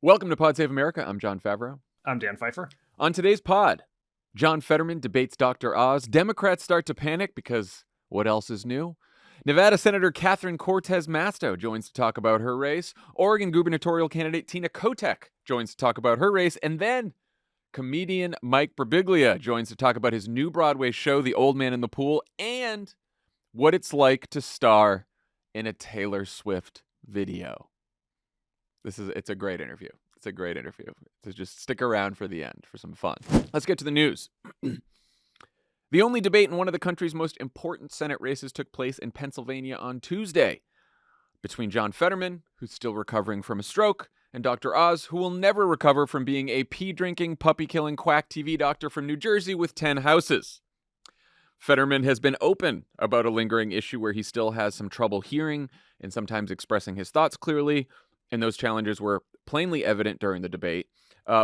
Welcome to Pod Save America. I'm Jon Favreau. I'm Dan Pfeiffer. On today's pod, John Fetterman debates Dr. Oz. Democrats start to panic because what else is new? Nevada Senator Catherine Cortez-Masto joins to talk about her race. Oregon gubernatorial candidate Tina Kotek joins to talk about her race. And then comedian Mike Birbiglia joins to talk about his new Broadway show, The Old Man in the Pool, and what it's like to star in a Taylor Swift video. It's a great interview. It's a great interview. So just stick around for the end for some fun. Let's get to the news. The only debate in one of the country's most important Senate races took place in Pennsylvania on Tuesday between John Fetterman, who's still recovering from a stroke, and Dr. Oz, who will never recover from being a pee-drinking, puppy-killing quack TV doctor from New Jersey with 10 houses. Fetterman has been open about a lingering issue where he still has some trouble hearing and sometimes expressing his thoughts clearly. And those challenges were plainly evident during the debate,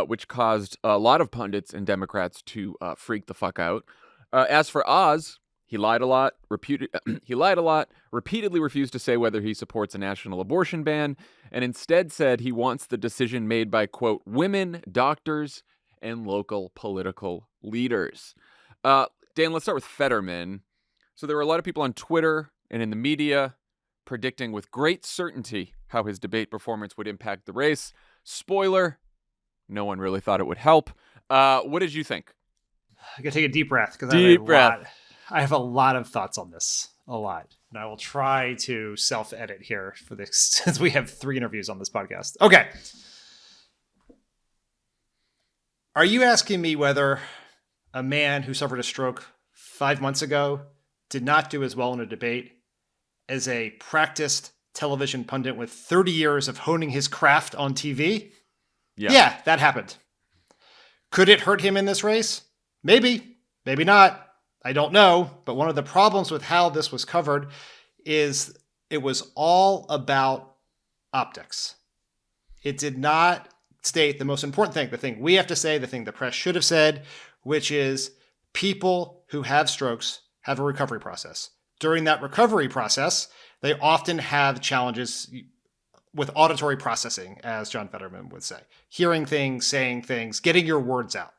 which caused a lot of pundits and Democrats to freak the fuck out. As for Oz, he lied a lot, repeatedly refused to say whether he supports a national abortion ban, and instead said he wants the decision made by, quote, women, doctors, and local political leaders. Dan, let's start with Fetterman. So there were a lot of people on Twitter and in the media predicting with great certainty how his debate performance would impact the race. Spoiler, no one really thought it would help. What did you think? I gotta take a deep breath because I have a lot of thoughts on this. A lot. And I will try to self-edit here for this since we have 3 interviews on this podcast. Okay. Are you asking me whether a man who suffered a stroke 5 months ago did not do as well in a debate as a practiced television pundit with 30 years of honing his craft on TV? Yeah, that happened. Could it hurt him in this race? Maybe, maybe not. I don't know. But one of the problems with how this was covered is it was all about optics. It did not state the most important thing, the thing we have to say, the thing the press should have said, which is people who have strokes have a recovery process. During that recovery process, they often have challenges with auditory processing, as John Fetterman would say. Hearing things, saying things, getting your words out.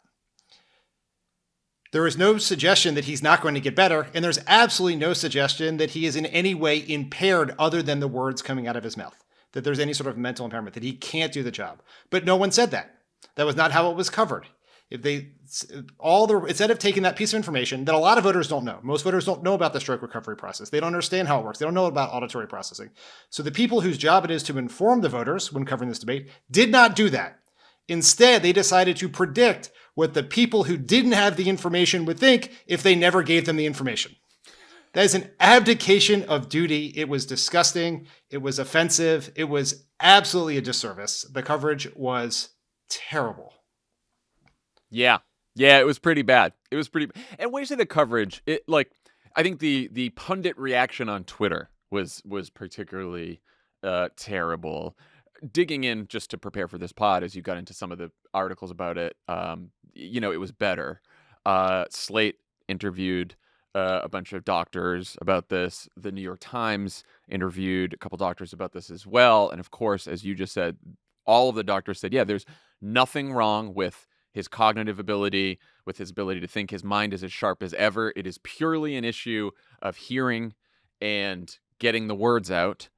There is no suggestion that he's not going to get better, and there's absolutely no suggestion that he is in any way impaired other than the words coming out of his mouth, that there's any sort of mental impairment, that he can't do the job. But no one said that. That was not how it was covered. Instead of taking that piece of information that a lot of voters don't know, most voters don't know about the stroke recovery process. They don't understand how it works. They don't know about auditory processing. So the people whose job it is to inform the voters when covering this debate did not do that. Instead, they decided to predict what the people who didn't have the information would think if they never gave them the information. That is an abdication of duty. It was disgusting. It was offensive. It was absolutely a disservice. The coverage was terrible. Yeah, it was pretty bad. And when you say the coverage, I think the pundit reaction on Twitter was particularly terrible. Digging in just to prepare for this pod, as you got into some of the articles about it, it was better. Slate interviewed a bunch of doctors about this. The New York Times interviewed a couple doctors about this as well. And of course, as you just said, all of the doctors said, yeah, there's nothing wrong with his cognitive ability, with his ability to think. His mind is as sharp as ever. It is purely an issue of hearing and getting the words out,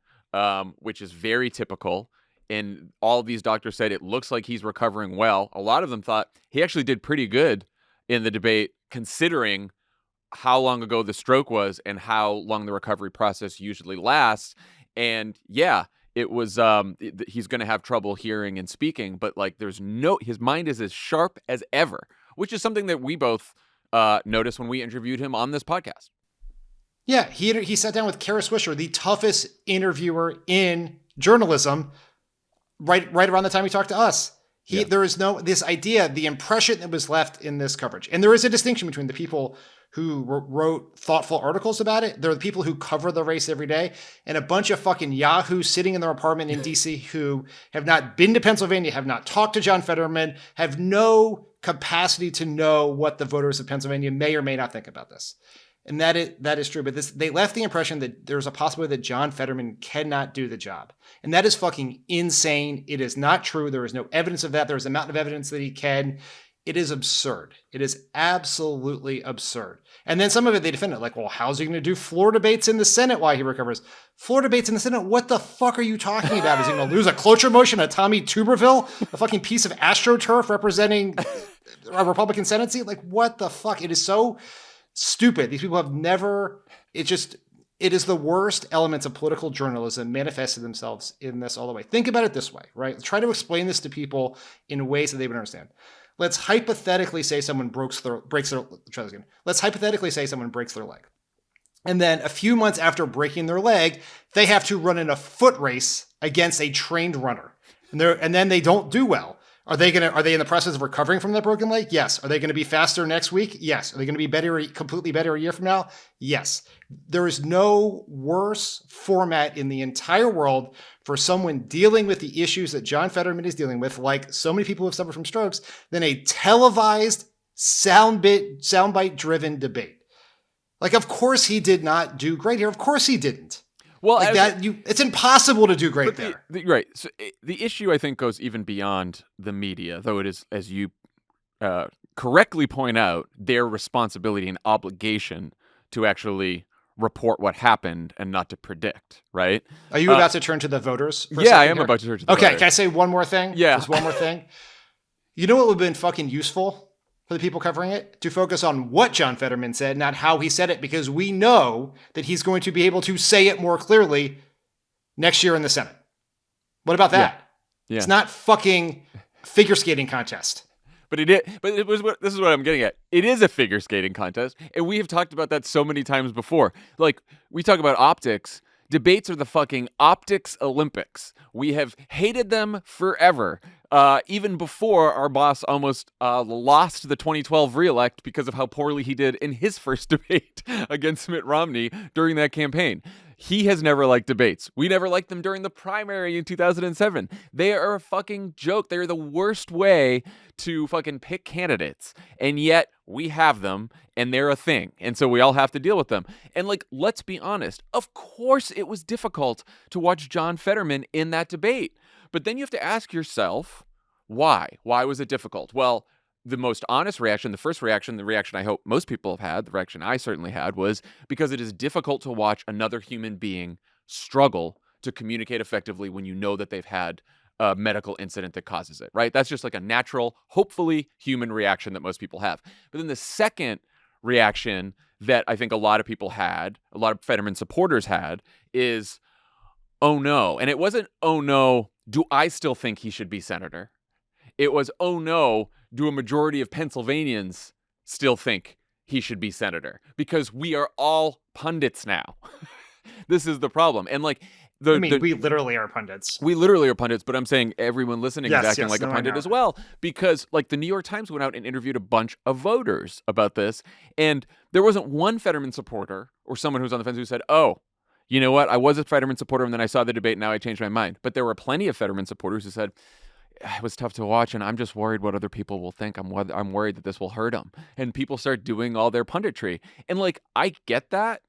which is very typical. And all of these doctors said it looks like he's recovering well. A lot of them thought he actually did pretty good in the debate, considering how long ago the stroke was and how long the recovery process usually lasts. And yeah, it was he's going to have trouble hearing and speaking, but his mind is as sharp as ever, which is something that we both noticed when we interviewed him on this podcast. Yeah, he sat down with Kara Swisher, the toughest interviewer in journalism, right around the time he talked to us. There is this idea, the impression that was left in this coverage. And there is a distinction between the people who wrote thoughtful articles about it. There are the people who cover the race every day, and a bunch of fucking yahoos sitting in their apartment in DC who have not been to Pennsylvania, have not talked to John Fetterman, have no capacity to know what the voters of Pennsylvania may or may not think about this. And that is true. But they left the impression that there's a possibility that Jon Fetterman cannot do the job. And that is fucking insane. It is not true. There is no evidence of that. There is a mountain of evidence that he can. It is absurd. It is absolutely absurd. And then some of it they defend it like, well, how's he going to do floor debates in the Senate while he recovers? Floor debates in the Senate? What the fuck are you talking about? Is he going to lose a cloture motion to Tommy Tuberville, a fucking piece of AstroTurf representing a Republican Senate seat? Like, what the fuck? It is so stupid. These people have never, it is the worst elements of political journalism manifested themselves in this all the way. Think about it this way, right? Try to explain this to people in ways that they would understand. Let's hypothetically say someone let's hypothetically say someone breaks their leg. And then a few months after breaking their leg, they have to run in a foot race against a trained runner. And then they don't do well. Are they in the process of recovering from that broken leg? Yes. Are they going to be faster next week? Yes. Are they going to be completely better a year from now? Yes. There is no worse format in the entire world for someone dealing with the issues that Jon Fetterman is dealing with, like so many people who have suffered from strokes, than a televised, soundbite driven debate. Like, of course he did not do great here. Of course he didn't. Well, like it's impossible to do great there. Right. So the issue, I think, goes even beyond the media, though it is, as you correctly point out, their responsibility and obligation to actually report what happened and not to predict, right? Are you about to turn to the voters? I am about to turn to the voters. Okay, can I say one more thing? Yeah. Just one more thing. You know what would have been fucking useful for the people covering it? To focus on what Jon Fetterman said, not how he said it, because we know that he's going to be able to say it more clearly next year in the Senate. What about that? Yeah. It's not fucking figure skating contest. But this is what I'm getting at. It is a figure skating contest, and we have talked about that so many times before. Like, we talk about optics. Debates are the fucking optics Olympics. We have hated them forever. Even before our boss almost lost the 2012 reelect because of how poorly he did in his first debate against Mitt Romney during that campaign. He has never liked debates. We never liked them during the primary in 2007. They are a fucking joke. They're the worst way to fucking pick candidates. And yet we have them and they're a thing. And so we all have to deal with them. And like, let's be honest. Of course it was difficult to watch Jon Fetterman in that debate. But then you have to ask yourself, why? Why was it difficult? Well, the most honest reaction, the first reaction, the reaction I hope most people have had, the reaction I certainly had, was because it is difficult to watch another human being struggle to communicate effectively when you know that they've had a medical incident that causes it, right? That's just like a natural, hopefully human reaction that most people have. But then the second reaction that I think a lot of people had, a lot of Fetterman supporters had, is, oh no. And it wasn't, oh no, do I still think he should be senator? It was, oh no, do a majority of Pennsylvanians still think he should be senator? Because we are all pundits now. This is the problem. And like, we literally are pundits. We literally are pundits, but I'm saying everyone listening is acting like a pundit as well. Because like the New York Times went out and interviewed a bunch of voters about this. And there wasn't one Fetterman supporter or someone who was on the fence who said, oh, you know what? I was a Fetterman supporter and then I saw the debate and now I changed my mind. But there were plenty of Fetterman supporters who said, it was tough to watch, and I'm just worried what other people will think. I'm worried that this will hurt them. And people start doing all their punditry. And, like, I get that,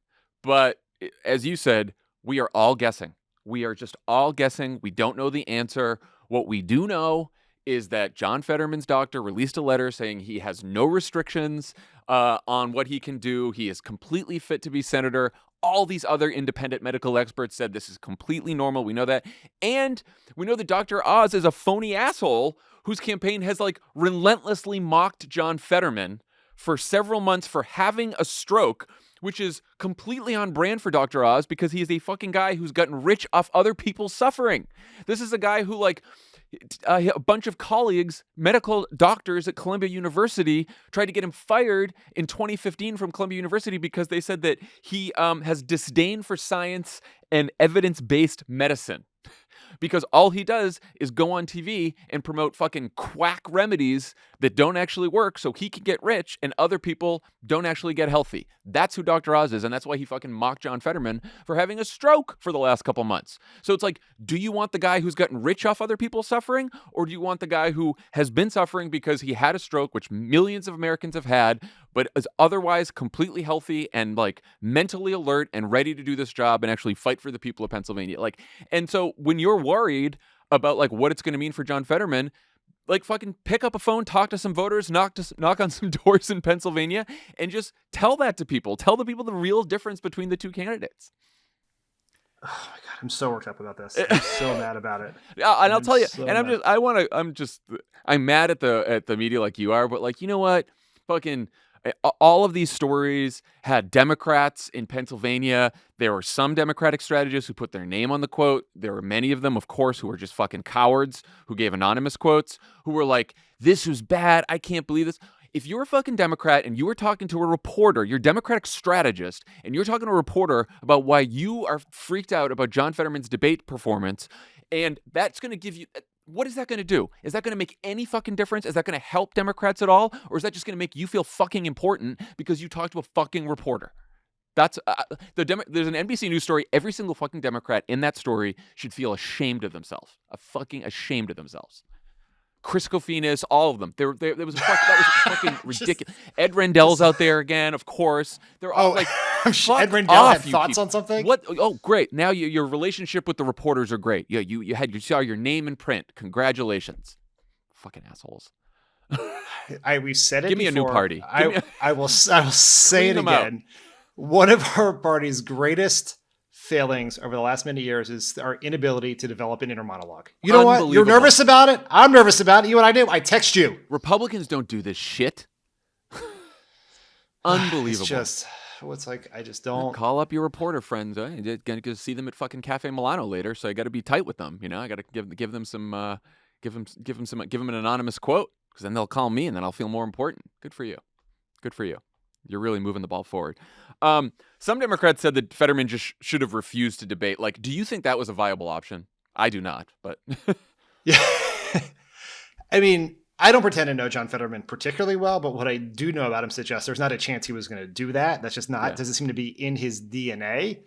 but as you said, we are all guessing. We are just all guessing. We don't know the answer. What we do know is that Jon Fetterman's doctor released a letter saying he has no restrictions on what he can do. He is completely fit to be senator. All these other independent medical experts said this is completely normal. We know that. And we know that Dr. Oz is a phony asshole whose campaign has like relentlessly mocked Jon Fetterman for several months for having a stroke, which is completely on brand for Dr. Oz because he is a fucking guy who's gotten rich off other people's suffering. This is a guy who like a bunch of colleagues, medical doctors at Columbia University, tried to get him fired in 2015 from Columbia University because they said that he has disdain for science and evidence-based medicine. Because all he does is go on TV and promote fucking quack remedies that don't actually work so he can get rich and other people don't actually get healthy. That's who Dr. Oz is, and that's why he fucking mocked Jon Fetterman for having a stroke for the last couple months. So it's like, do you want the guy who's gotten rich off other people suffering, or do you want the guy who has been suffering because he had a stroke, which millions of Americans have had, but is otherwise completely healthy and like mentally alert and ready to do this job and actually fight for the people of Pennsylvania. Like, and so when you're worried about like what it's going to mean for Jon Fetterman, like fucking pick up a phone, talk to some voters, knock on some doors in Pennsylvania, and just tell that to people. Tell the people the real difference between the two candidates. Oh my God, I'm so worked up about this. I'm so mad about it. Yeah, and I'll tell you, so and I'm mad at the media like you are, but like, you know what? Fucking all of these stories had Democrats in Pennsylvania. There were some Democratic strategists who put their name on the quote. There were many of them, of course, who were just fucking cowards who gave anonymous quotes, who were like, this was bad. I can't believe this. If you're a fucking Democrat and you were talking to a reporter, you're a Democratic strategist, and you're talking to a reporter about why you are freaked out about Jon Fetterman's debate performance, and that's going to give you... What is that going to do? Is that going to make any fucking difference? Is that going to help Democrats at all? Or is that just going to make you feel fucking important because you talked to a fucking reporter? That's there's an NBC News story. Every single fucking Democrat in that story should feel ashamed of themselves. Fucking ashamed of themselves. Chris Kofinas, all of them. That was fucking ridiculous. Ed Rendell's out there again, of course. They're all like, Ed Rendell had thoughts on something. What? Oh, great! Now your relationship with the reporters are great. Yeah, you saw your name in print. Congratulations, fucking assholes. We've said it. Give me before. A new party. I will say it again. One of our party's greatest failings over the last many years is our inability to develop an inner monologue. You know what? You're nervous about it. I'm nervous about it. You know what I do? I text you. Republicans don't do this shit. Unbelievable. It's just, it's like, I just don't. Call up your reporter friends. You're going to see them at fucking Cafe Milano later, so I got to be tight with them. You know, I got to give them some, give them an anonymous quote, because then they'll call me and then I'll feel more important. Good for you. Good for you. You're really moving the ball forward. Some Democrats said that Fetterman just should have refused to debate. Like, do you think that was a viable option? I do not, but. Yeah. I mean, I don't pretend to know Jon Fetterman particularly well, but what I do know about him suggests there's not a chance he was going to do that. That's just not, doesn't seem to be in his DNA.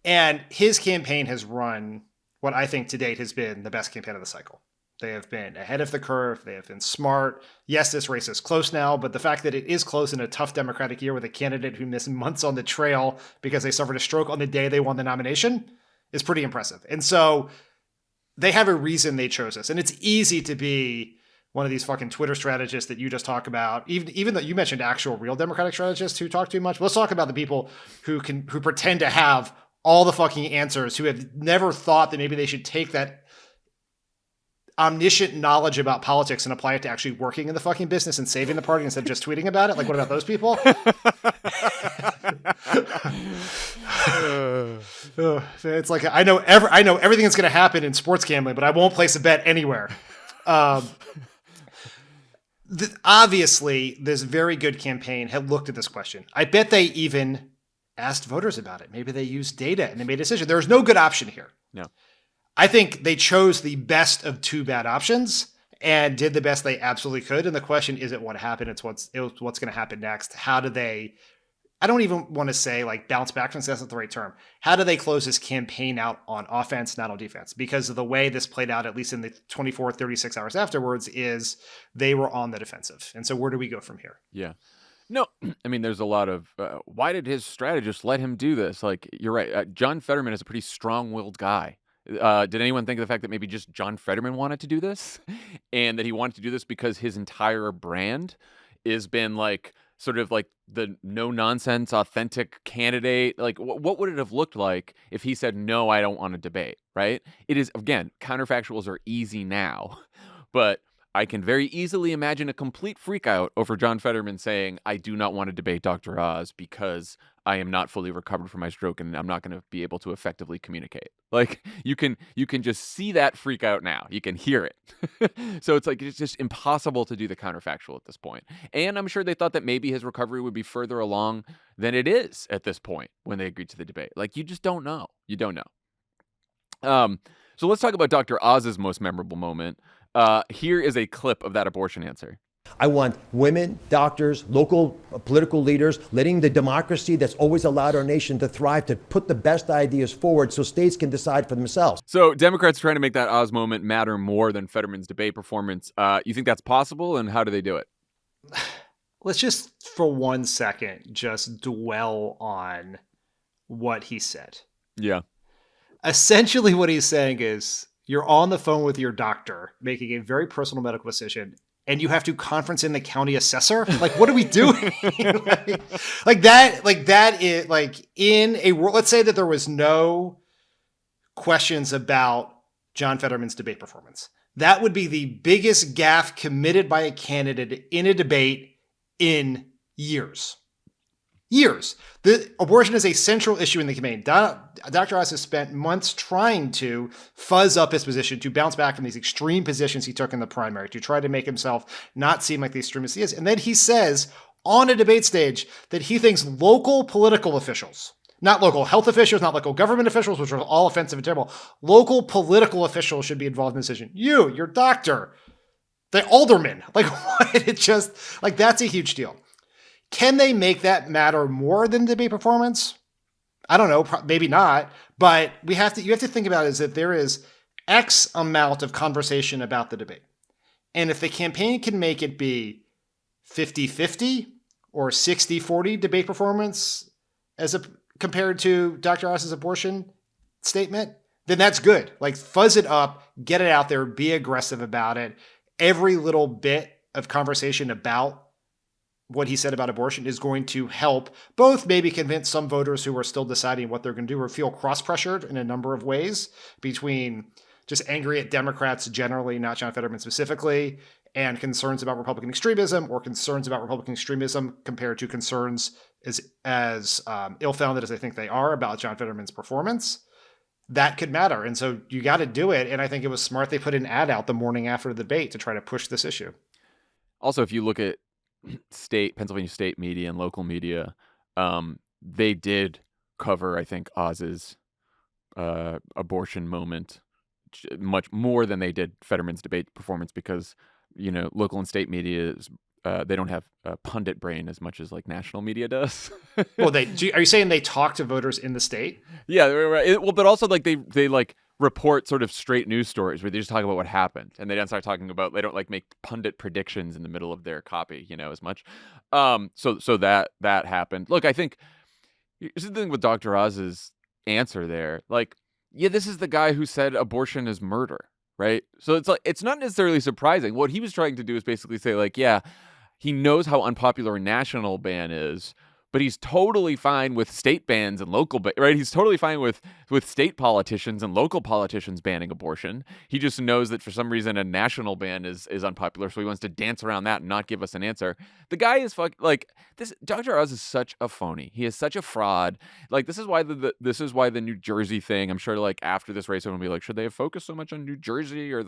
And his campaign has run what I think to date has been the best campaign of the cycle. They have been ahead of the curve. They have been smart. Yes, this race is close now, but the fact that it is close in a tough Democratic year with a candidate who missed months on the trail because they suffered a stroke on the day they won the nomination is pretty impressive. And so they have a reason they chose us. And it's easy to be one of these fucking Twitter strategists that you just talk about. Even though you mentioned actual real Democratic strategists who talk too much. Let's talk about the people who pretend to have all the fucking answers, who have never thought that maybe they should take that omniscient knowledge about politics and apply it to actually working in the fucking business and saving the party instead of just tweeting about it. Like, what about those people? It's like, I know everything that's going to happen in sports gambling, but I won't place a bet anywhere. Obviously, this very good campaign had looked at this question. I bet they even asked voters about it. Maybe they used data and they made a decision. There's no good option here. No. I think they chose the best of two bad options and did the best they absolutely could. And the question isn't what happened. It's what's going to happen next. How do they, I don't even want to say like bounce back from success, that's the right term. How do they close this campaign out on offense, not on defense? Because of the way this played out, at least in the 24, 36 hours afterwards, is they were on the defensive. And so where do we go from here? Yeah. No, I mean, there's a lot of, why did his strategist let him do this? Like, you're right. Jon Fetterman is a pretty strong-willed guy. Did anyone think of the fact that maybe just Jon Fetterman wanted to do this and that he wanted to do this because his entire brand has been like sort of like the no nonsense, authentic candidate? Like, what would it have looked like if he said, no, I don't want to debate, right? It is, again, counterfactuals are easy now, but I can very easily imagine a complete freakout over Jon Fetterman saying, I do not want to debate Dr. Oz because I am not fully recovered from my stroke and I'm not going to be able to effectively communicate. Like, you can just see that freak out now. You can hear it. So it's like, it's just impossible to do the counterfactual at this point. And I'm sure they thought that maybe his recovery would be further along than it is at this point when they agreed to the debate. Like, you just don't know. You don't know. So let's talk about Dr. Oz's most memorable moment. Here is a clip of that abortion answer. I want women, doctors, local political leaders, letting the democracy that's always allowed our nation to thrive, to put the best ideas forward so states can decide for themselves. So Democrats are trying to make that Oz moment matter more than Fetterman's debate performance. You think that's possible, and how do they do it? let's just for 1 second just dwell on what he said. Yeah. Essentially what he's saying is you're on the phone with your doctor making a very personal medical decision and you have to conference in the county assessor. Like, what are we doing? like that is like in a world, let's say that there was no questions about Jon Fetterman's debate performance. That would be the biggest gaffe committed by a candidate in a debate in years. Years. The abortion is a central issue in the campaign. Dr. Oz has spent months trying to fuzz up his position, to bounce back from these extreme positions he took in the primary, to try to make himself not seem like the extremist he is. And then he says on a debate stage that he thinks local political officials, not local health officials, not local government officials, which are all offensive and terrible, local political officials should be involved in the decision. You, your doctor, the alderman. Like, what? It just, like, that's a huge deal. Can they make that matter more than debate performance? I don't know, maybe not. But you have to think about it is that there is X amount of conversation about the debate. And if the campaign can make it be 50-50 or 60-40 debate performance compared to Dr. Oz's abortion statement, then that's good. Like, fuzz it up, get it out there, be aggressive about it. Every little bit of conversation about what he said about abortion is going to help both maybe convince some voters who are still deciding what they're going to do or feel cross-pressured in a number of ways between just angry at Democrats generally, not Jon Fetterman specifically, and concerns about Republican extremism or concerns about Republican extremism compared to concerns as ill-founded as I think they are about Jon Fetterman's performance. That could matter. And so you got to do it. And I think it was smart they put an ad out the morning after the debate to try to push this issue. Also, if you look at Pennsylvania state media and local media, they did cover, I think, Oz's abortion moment much more than they did Fetterman's debate performance because, you know, local and state media is, they don't have a pundit brain as much as like national media does. Well, are you saying they talk to voters in the state? Yeah, right. Well, but also like they like report sort of straight news stories where they just talk about what happened and they don't start talking about, they don't like make pundit predictions in the middle of their copy, you know, as much. So that happened. Look, I think here's the thing with Dr. Oz's answer there. Like, yeah, this is the guy who said abortion is murder, right? So it's like, it's not necessarily surprising. What he was trying to do is basically say like, yeah, he knows how unpopular a national ban is, but he's totally fine with state bans and local, right? He's totally fine with state politicians and local politicians banning abortion. He just knows that for some reason a national ban is unpopular, so he wants to dance around that and not give us an answer. The guy is like this. Dr. Oz is such a phony. He is such a fraud. Like this is why the New Jersey thing. I'm sure like after this race, everyone will be like, should they have focused so much on New Jersey or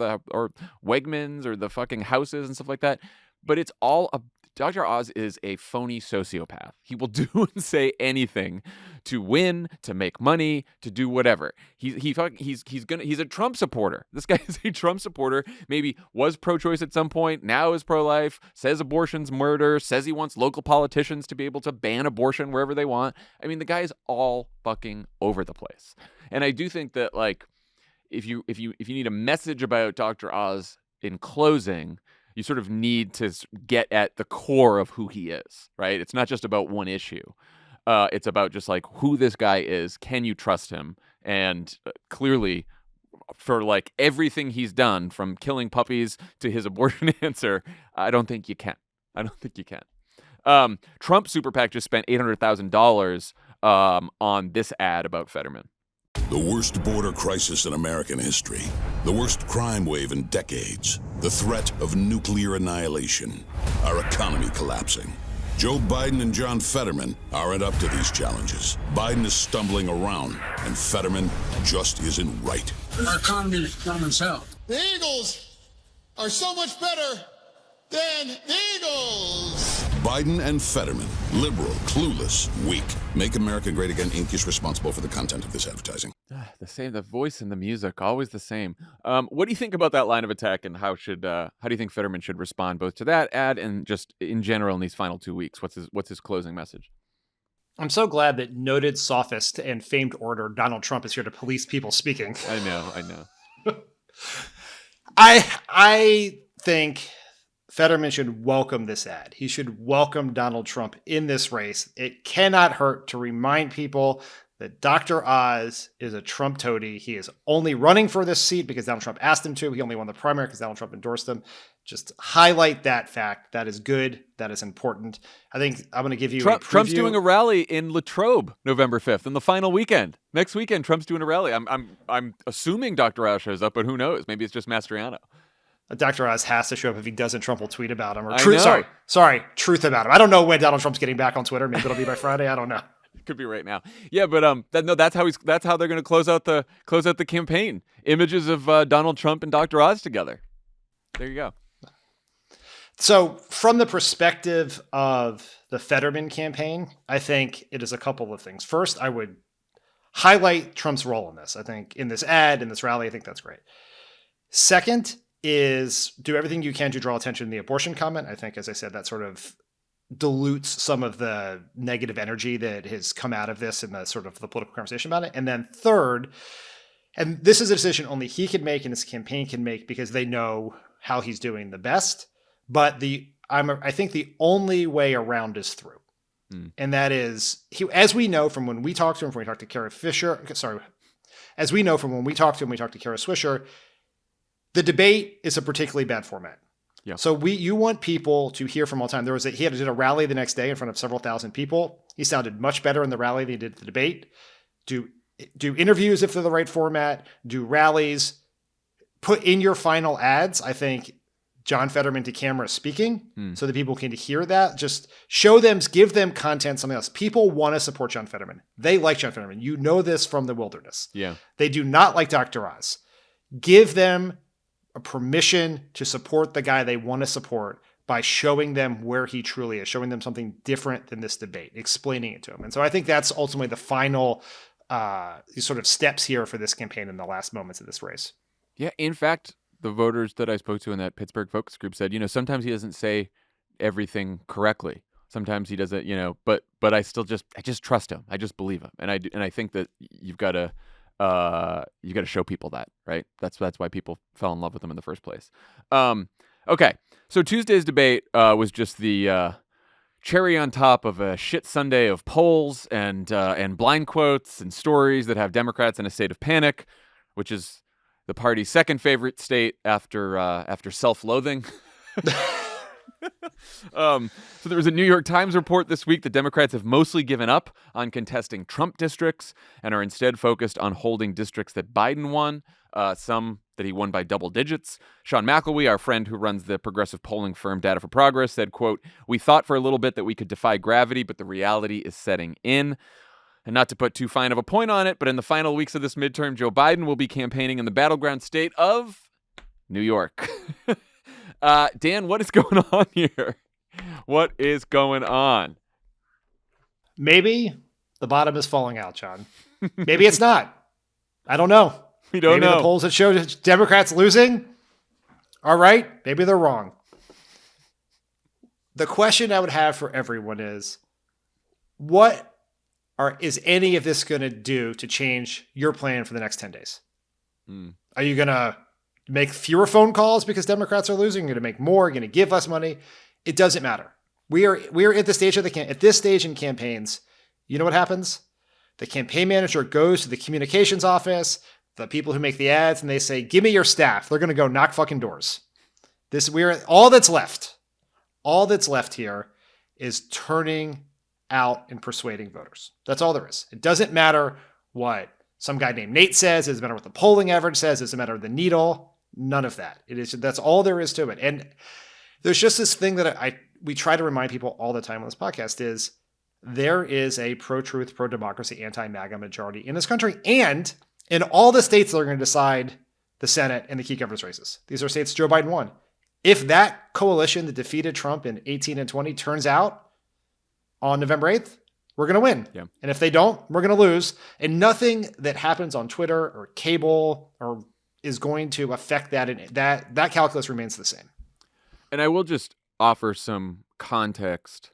Wegmans or the fucking houses and stuff like that? But it's all Dr. Oz is a phony sociopath. He will do and say anything to win, to make money, to do whatever. He's a Trump supporter. This guy is a Trump supporter. Maybe was pro-choice at some point, now is pro-life, says abortion's murder, says he wants local politicians to be able to ban abortion wherever they want. I mean, the guy is all fucking over the place. And I do think that like if you need a message about Dr. Oz in closing, you sort of need to get at the core of who he is, right? It's not just about one issue. It's about just like who this guy is. Can you trust him? And clearly, for like everything he's done, from killing puppies to his abortion answer, I don't think you can. Trump Super PAC just spent $800,000 on this ad about Fetterman. The worst border crisis in American history. The worst crime wave in decades. The threat of nuclear annihilation. Our economy collapsing. Joe Biden and Jon Fetterman aren't up to these challenges. Biden is stumbling around, and Fetterman just isn't right. Our economy is dumb as hell. The Eagles are so much better than the Eagles. Biden and Fetterman, liberal, clueless, weak. Make America Great Again, Inc. is responsible for the content of this advertising. The same, the voice and the music, always the same. What do you think about that line of attack, and how do you think Fetterman should respond both to that ad and just in general in these final 2 weeks? What's his closing message? I'm so glad that noted sophist and famed orator Donald Trump is here to police people speaking. I know. I think Fetterman should welcome this ad. He should welcome Donald Trump in this race. It cannot hurt to remind people that Dr. Oz is a Trump toady. He is only running for this seat because Donald Trump asked him to. He only won the primary because Donald Trump endorsed him. Just highlight that fact. That is good. That is important. I think I'm going to give you a preview. Trump's doing a rally in Latrobe November 5th in the final weekend. Next weekend, Trump's doing a rally. I'm assuming Dr. Oz shows up, but who knows? Maybe it's just Mastriano. Dr. Oz has to show up. If he doesn't, Trump will tweet about him. Or truth about him. I don't know when Donald Trump's getting back on Twitter. Maybe it'll be by Friday. I don't know. It could be right now. Yeah, but that's how they're going to close out the campaign. Images of Donald Trump and Dr. Oz together. There you go. So from the perspective of the Fetterman campaign, I think it is a couple of things. First, I would highlight Trump's role in this. I think in this ad, in this rally, I think that's great. Second is do everything you can to draw attention to the abortion comment. I think, as I said, that sort of dilutes some of the negative energy that has come out of this and the sort of the political conversation about it. And then third, and this is a decision only he can make and his campaign can make because they know how he's doing the best. But I think the only way around is through. And that is, as we know from when we talked to him, when we talked to Kara Swisher, the debate is a particularly bad format. Yeah. So you want people to hear from all time. He did a rally the next day in front of several thousand people. He sounded much better in the rally than he did the debate. Do interviews if they're the right format. Do rallies. Put in your final ads. I think John Fetterman to camera speaking so that people can hear that. Just show them, give them content, something else. People want to support John Fetterman. They like John Fetterman. You know this from the wilderness. Yeah. They do not like Dr. Oz. Give them a permission to support the guy they want to support by showing them where he truly is, showing them something different than this debate, explaining it to them. And so I think that's ultimately the final sort of steps here for this campaign in the last moments of this race. Yeah. In fact, the voters that I spoke to in that Pittsburgh focus group said, sometimes he doesn't say everything correctly. Sometimes he doesn't, but I just trust him. I just believe him. And I think that you've got to show people that, right? That's why people fell in love with him in the first place. Okay. So Tuesday's debate was just the cherry on top of a shit Sunday of polls and blind quotes and stories that have Democrats in a state of panic, which is the party's second favorite state after self-loathing. So there was a New York Times report this week that Democrats have mostly given up on contesting Trump districts and are instead focused on holding districts that Biden won, some that he won by double digits. Sean McElwee, our friend who runs the progressive polling firm Data for Progress, said, quote, "We thought for a little bit that we could defy gravity, but the reality is setting in." And not to put too fine of a point on it, but in the final weeks of this midterm, Joe Biden will be campaigning in the battleground state of New York. Dan, what is going on here? What is going on? Maybe the bottom is falling out, John. Maybe it's not. I don't know. We don't know. Maybe the polls that show Democrats losing are right. Maybe they're wrong. The question I would have for everyone is, what is any of this going to do to change your plan for the next 10 days? Are you going to make fewer phone calls because Democrats are losing? You're going to make more? You're going to give less money? It doesn't matter. We are at the stage of at this stage in campaigns. You know what happens? The campaign manager goes to the communications office, the people who make the ads, and they say, "Give me your staff." They're going to go knock fucking doors. All that's left here is turning out and persuading voters. That's all there is. It doesn't matter what some guy named Nate says. It doesn't matter what the polling average says. It doesn't matter the needle. None of that. That's all there is to it. And there's just this thing that we try to remind people all the time on this podcast is there is a pro-truth, pro-democracy, anti-MAGA majority in this country and in all the states that are going to decide the Senate and the key governors races. These are states Joe Biden won. If that coalition that defeated Trump in 18 and 20 turns out on November 8th, we're going to win. Yeah. And if they don't, we're going to lose. And nothing that happens on Twitter or cable or is going to affect that. And that calculus remains the same. And I will just offer some context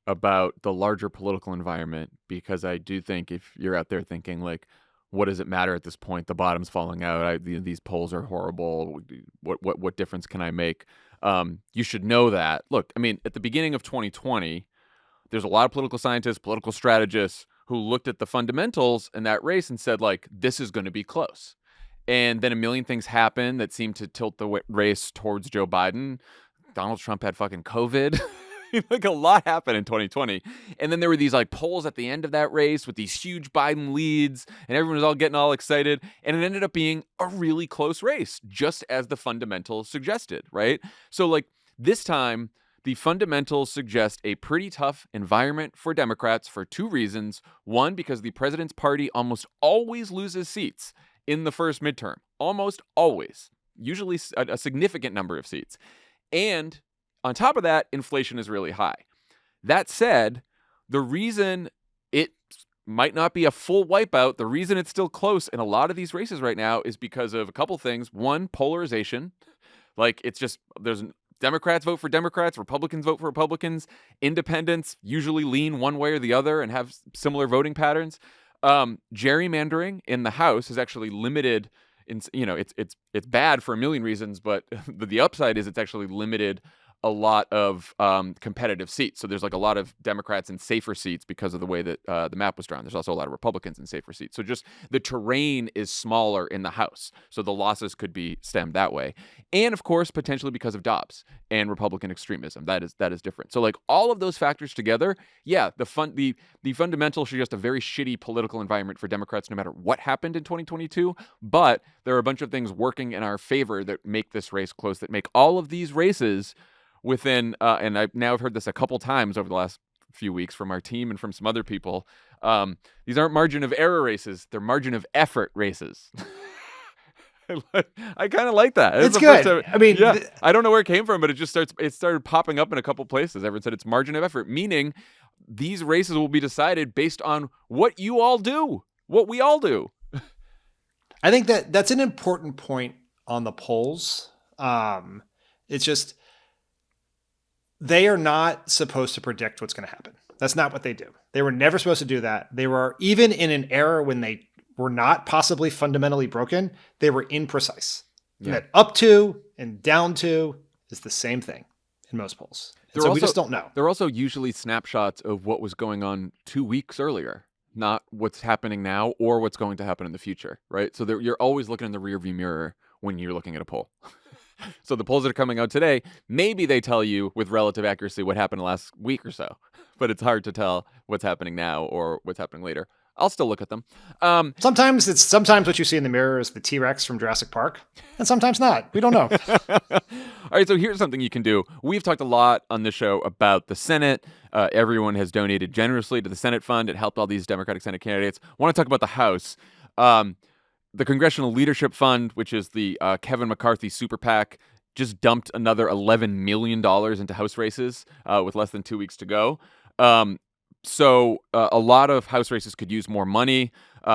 about the larger political environment, because I do think if you're out there thinking like, what does it matter at this point? The bottom's falling out. These polls are horrible. What difference can I make? You should know that. Look, I mean, at the beginning of 2020, there's a lot of political scientists, political strategists who looked at the fundamentals in that race and said, like, this is going to be close. And then a million things happened that seemed to tilt the race towards Joe Biden. Donald Trump had fucking COVID. Like, a lot happened in 2020. And then there were these like polls at the end of that race with these huge Biden leads, and everyone was all getting all excited. And it ended up being a really close race, just as the fundamentals suggested, right? So like this time, the fundamentals suggest a pretty tough environment for Democrats for two reasons. One, because the president's party almost always loses seats in the first midterm. Almost always. Usually a significant number of seats. And on top of that, inflation is really high. That said, the reason it might not be a full wipeout, the reason it's still close in a lot of these races right now is because of a couple things. One, polarization. Like, it's just, there's Democrats vote for Democrats, Republicans vote for Republicans, independents usually lean one way or the other and have similar voting patterns. Gerrymandering in the House is actually limited. It's bad for a million reasons, but the upside is it's actually limited a lot of competitive seats. So there's like a lot of Democrats in safer seats because of the way that the map was drawn. There's also a lot of Republicans in safer seats. So just the terrain is smaller in the House. So the losses could be stemmed that way. And of course, potentially because of Dobbs and Republican extremism. That is different. So like all of those factors together, yeah, the fundamentals suggest a very shitty political environment for Democrats no matter what happened in 2022. But there are a bunch of things working in our favor that make this race close, that make all of these races within, and I've heard this a couple times over the last few weeks from our team and from some other people. These aren't margin of error races; they're margin of effort races. I kind of like that. It's good. I mean, yeah, I don't know where it came from, but it started popping up in a couple places. Everyone said it's margin of effort, meaning these races will be decided based on what you all do, what we all do. I think that's an important point on the polls. It's just, they are not supposed to predict what's going to happen. That's not what they do. They were never supposed to do that. They were, even in an era when they were not possibly fundamentally broken, they were imprecise. Yeah. That up to and down to is the same thing in most polls. So we just don't know. They're also usually snapshots of what was going on 2 weeks earlier, not what's happening now or what's going to happen in the future, right? So you're always looking in the rearview mirror when you're looking at a poll. So the polls that are coming out today, maybe they tell you with relative accuracy what happened last week or so, but it's hard to tell what's happening now or what's happening later. I'll still look at them. Sometimes what you see in the mirror is the T-Rex from Jurassic Park, and sometimes not. We don't know. All right, so here's something you can do. We've talked a lot on this show about the Senate. Everyone has donated generously to the Senate fund. It helped all these Democratic Senate candidates. I want to talk about the House. The Congressional Leadership Fund, which is the Kevin McCarthy super PAC, just dumped another $11 million into House races with less than 2 weeks to go. So a lot of House races could use more money.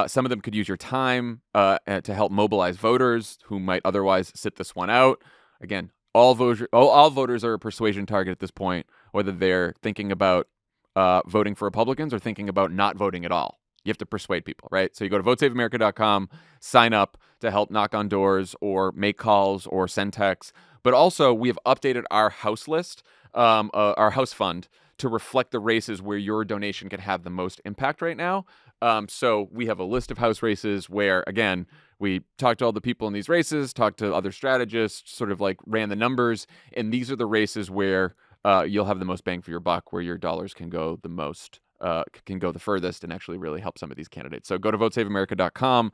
Some of them could use your time to help mobilize voters who might otherwise sit this one out. Again, all voters are a persuasion target at this point, whether they're thinking about voting for Republicans or thinking about not voting at all. You have to persuade people, right? So you go to votesaveamerica.com, sign up to help knock on doors or make calls or send texts. But also, we have updated our House list, our House fund, to reflect the races where your donation can have the most impact right now. So we have a list of House races where, again, we talked to all the people in these races, talked to other strategists, sort of like ran the numbers. And these are the races where you'll have the most bang for your buck, where your dollars can go the most. Can go the furthest and actually really help some of these candidates. So go to votesaveamerica.com,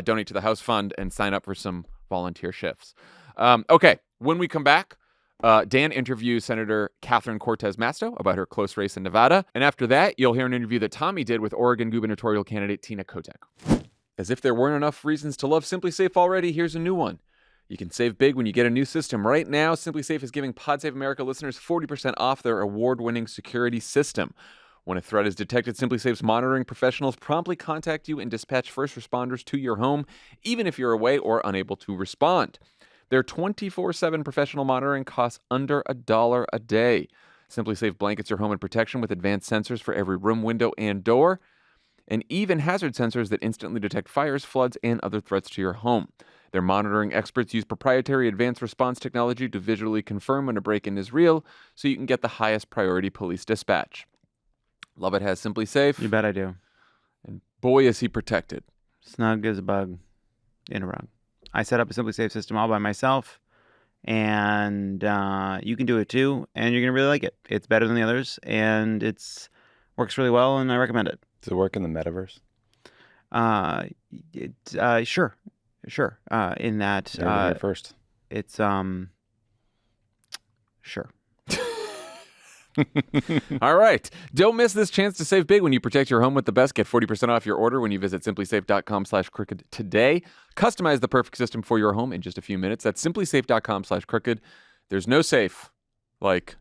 donate to the House Fund, and sign up for some volunteer shifts. Okay, when we come back, Dan interviews Senator Catherine Cortez-Masto about her close race in Nevada. And after that, you'll hear an interview that Tommy did with Oregon gubernatorial candidate Tina Kotek. As if there weren't enough reasons to love SimpliSafe already, here's a new one. You can save big when you get a new system. Right now, SimpliSafe is giving PodSave America listeners 40% off their award-winning security system. When a threat is detected, SimpliSafe's monitoring professionals promptly contact you and dispatch first responders to your home, even if you're away or unable to respond. Their 24/7 professional monitoring costs under $1 a day. SimpliSafe blankets your home in protection with advanced sensors for every room, window, and door. and even hazard sensors that instantly detect fires, floods, and other threats to your home. Their monitoring experts use proprietary advanced response technology to visually confirm when a break-in is real, so you can get the highest priority police dispatch. Lovett has Simply Safe. You bet I do. And boy, is he protected. Snug as a bug in a rug. I set up a Simply Safe system all by myself, and you can do it too, and you're going to really like it. It's better than the others, and it works really well, and I recommend it. Does it work in the metaverse? Sure. In that, Here first. it's sure. All right. Don't miss this chance to save big when you protect your home with the best. Get 40% off your order when you visit simplysafe.com/crooked today. Customize the perfect system for your home in just a few minutes. That's simplysafe.com/crooked. There's no safe like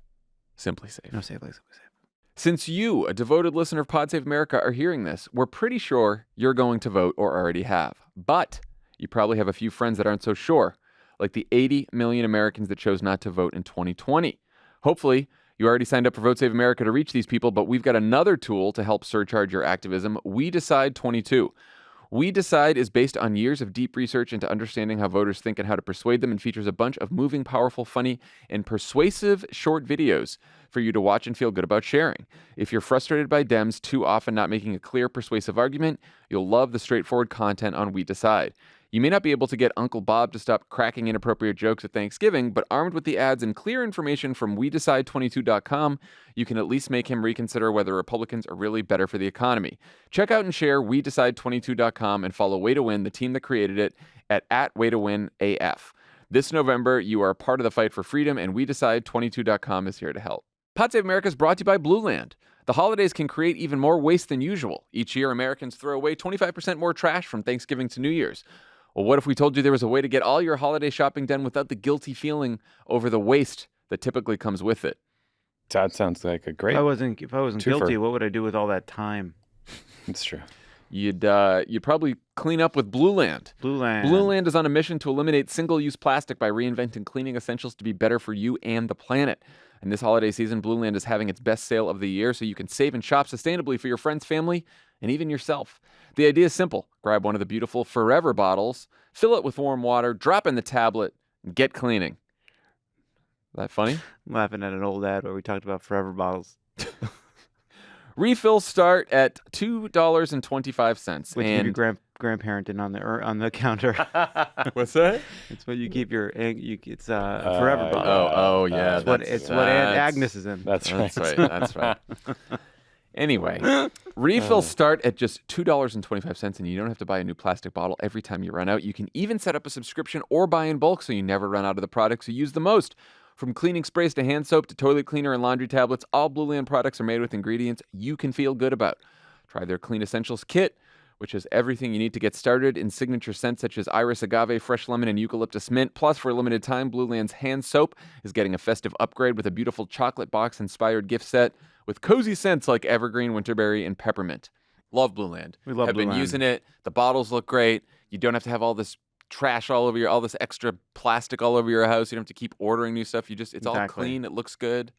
Simply Safe. No safe like Simply Safe. Since you, a devoted listener of Pod Save America, are hearing this, we're pretty sure you're going to vote or already have. But you probably have a few friends that aren't so sure, like the 80 million Americans that chose not to vote in 2020. Hopefully, you already signed up for Vote Save America to reach these people, but we've got another tool to help surcharge your activism. We Decide 22. We Decide is based on years of deep research into understanding how voters think and how to persuade them, and features a bunch of moving, powerful, funny, and persuasive short videos for you to watch and feel good about sharing. If you're frustrated by Dems too often not making a clear, persuasive argument, you'll love the straightforward content on We Decide. You may not be able to get Uncle Bob to stop cracking inappropriate jokes at Thanksgiving, but armed with the ads and clear information from WeDecide22.com, you can at least make him reconsider whether Republicans are really better for the economy. Check out and share WeDecide22.com and follow Way to Win, the team that created it, at @WayToWinAF. This November, you are a part of the fight for freedom, and WeDecide22.com is here to help. Pod Save America is brought to you by Blue Land. The holidays can create even more waste than usual. Each year, Americans throw away 25% more trash from Thanksgiving to New Year's. Well, what if we told you there was a way to get all your holiday shopping done without the guilty feeling over the waste that typically comes with it? That sounds like a great. If I wasn't twofer. guilty, what would I do with all that time? It's true. You'd probably clean up with Blue Land. Blue Land. Blue Land is on a mission to eliminate single-use plastic by reinventing cleaning essentials to be better for you and the planet. And this holiday season, Blue Land is having its best sale of the year, so you can save and shop sustainably for your friends, family, and even yourself. The idea is simple. Grab one of the beautiful Forever bottles, fill it with warm water, drop in the tablet, and get cleaning. That funny? I'm laughing at an old ad where we talked about Forever bottles. Refills start at $2.25. Which you keep your grandparent in on the counter. What's that? It's what you keep your it's Forever bottle. Oh yeah. It's what Aunt Agnes is in. That's right. That's right. Anyway, refills start at just $2.25, and you don't have to buy a new plastic bottle every time you run out. You can even set up a subscription or buy in bulk so you never run out of the products you use the most. From cleaning sprays to hand soap to toilet cleaner and laundry tablets, all Blue Land products are made with ingredients you can feel good about. Try their Clean Essentials Kit, which has everything you need to get started in signature scents such as iris, agave, fresh lemon, and eucalyptus mint. Plus, for a limited time, Blue Land's hand soap is getting a festive upgrade with a beautiful chocolate box-inspired gift set with cozy scents like evergreen, winterberry, and peppermint. Love Blue Land. We love Have Blue been Land. using it. The bottles look great. You don't have to have all this trash all over all this extra plastic all over your house. You don't have to keep ordering new stuff. It's all Exactly. clean. It looks good.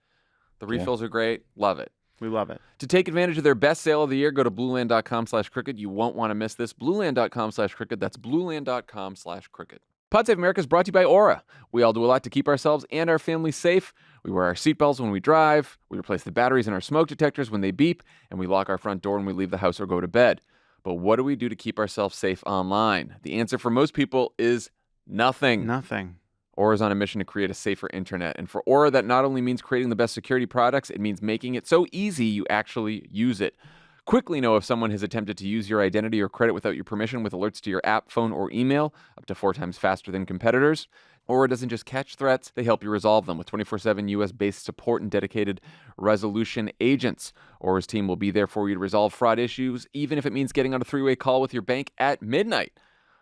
The refills are great. Love it. We love it. To take advantage of their best sale of the year, go to blueland.com/crooked. You won't want to miss this. Blueland.com/crooked. That's blueland.com/crooked. Pod Save America is brought to you by Aura. We all do a lot to keep ourselves and our families safe. We wear our seatbelts when we drive. We replace the batteries in our smoke detectors when they beep. And we lock our front door when we leave the house or go to bed. But what do we do to keep ourselves safe online? The answer for most people is nothing. Nothing. Aura is on a mission to create a safer internet. And for Aura, that not only means creating the best security products, it means making it so easy you actually use it. Quickly know if someone has attempted to use your identity or credit without your permission with alerts to your app, phone, or email, up to 4 times faster than competitors. Aura doesn't just catch threats, they help you resolve them with 24/7 US-based support and dedicated resolution agents. Aura's team will be there for you to resolve fraud issues, even if it means getting on a 3-way call with your bank at midnight.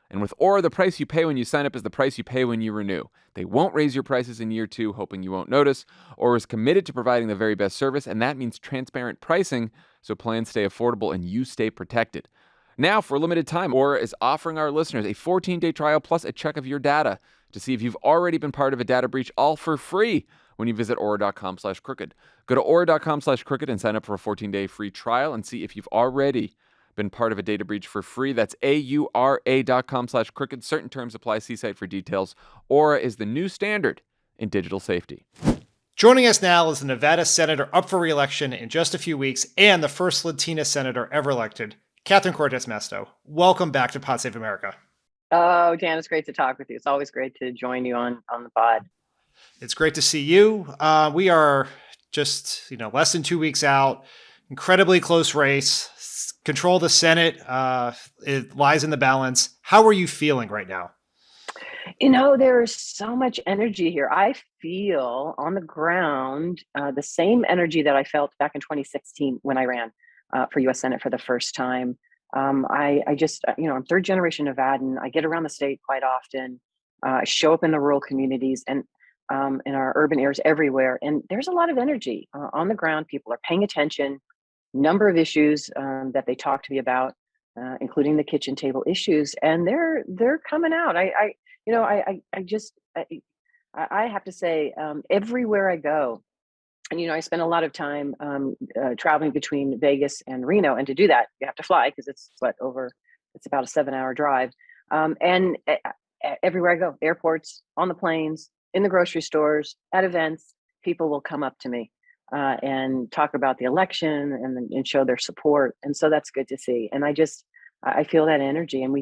And with Aura, the price you pay when you sign up is the price you pay when you renew. They won't raise your prices in year 2, hoping you won't notice. Aura is committed to providing the very best service, and that means transparent pricing, so plans stay affordable and you stay protected. Now, for a limited time, Aura is offering our listeners a 14-day trial plus a check of your data to see if you've already been part of a data breach, all for free when you visit aura.com/crooked. Go to aura.com/crooked and sign up for a 14-day free trial and see if you've already been part of a data breach for free. That's aura.com/crooked. Certain terms apply. See site for details. Aura is the new standard in digital safety. Joining us now is the Nevada senator up for re-election in just a few weeks and the first Latina senator ever elected, Catherine Cortez-Masto. Welcome back to Pod Save America. Oh, Dan, it's great to talk with you. It's always great to join you on the pod. It's great to see you. We are just, less than 2 weeks out. Incredibly close race. Control of the Senate. It lies in the balance. How are you feeling right now? There's so much energy here. I feel on the ground the same energy that I felt back in 2016 when I ran for U.S. Senate for the first time. I just, I'm third generation Nevadan. I get around the state quite often. I show up in the rural communities and in our urban areas everywhere. And there's a lot of energy on the ground. People are paying attention. Number of issues that they talk to me about, including the kitchen table issues, and they're coming out. I have to say, everywhere I go, and I spend a lot of time traveling between Vegas and Reno, and to do that, you have to fly because it's about a 7-hour drive. And everywhere I go, airports, on the planes, in the grocery stores, at events, people will come up to me and talk about the election and show their support, and so that's good to see. And I feel that energy, and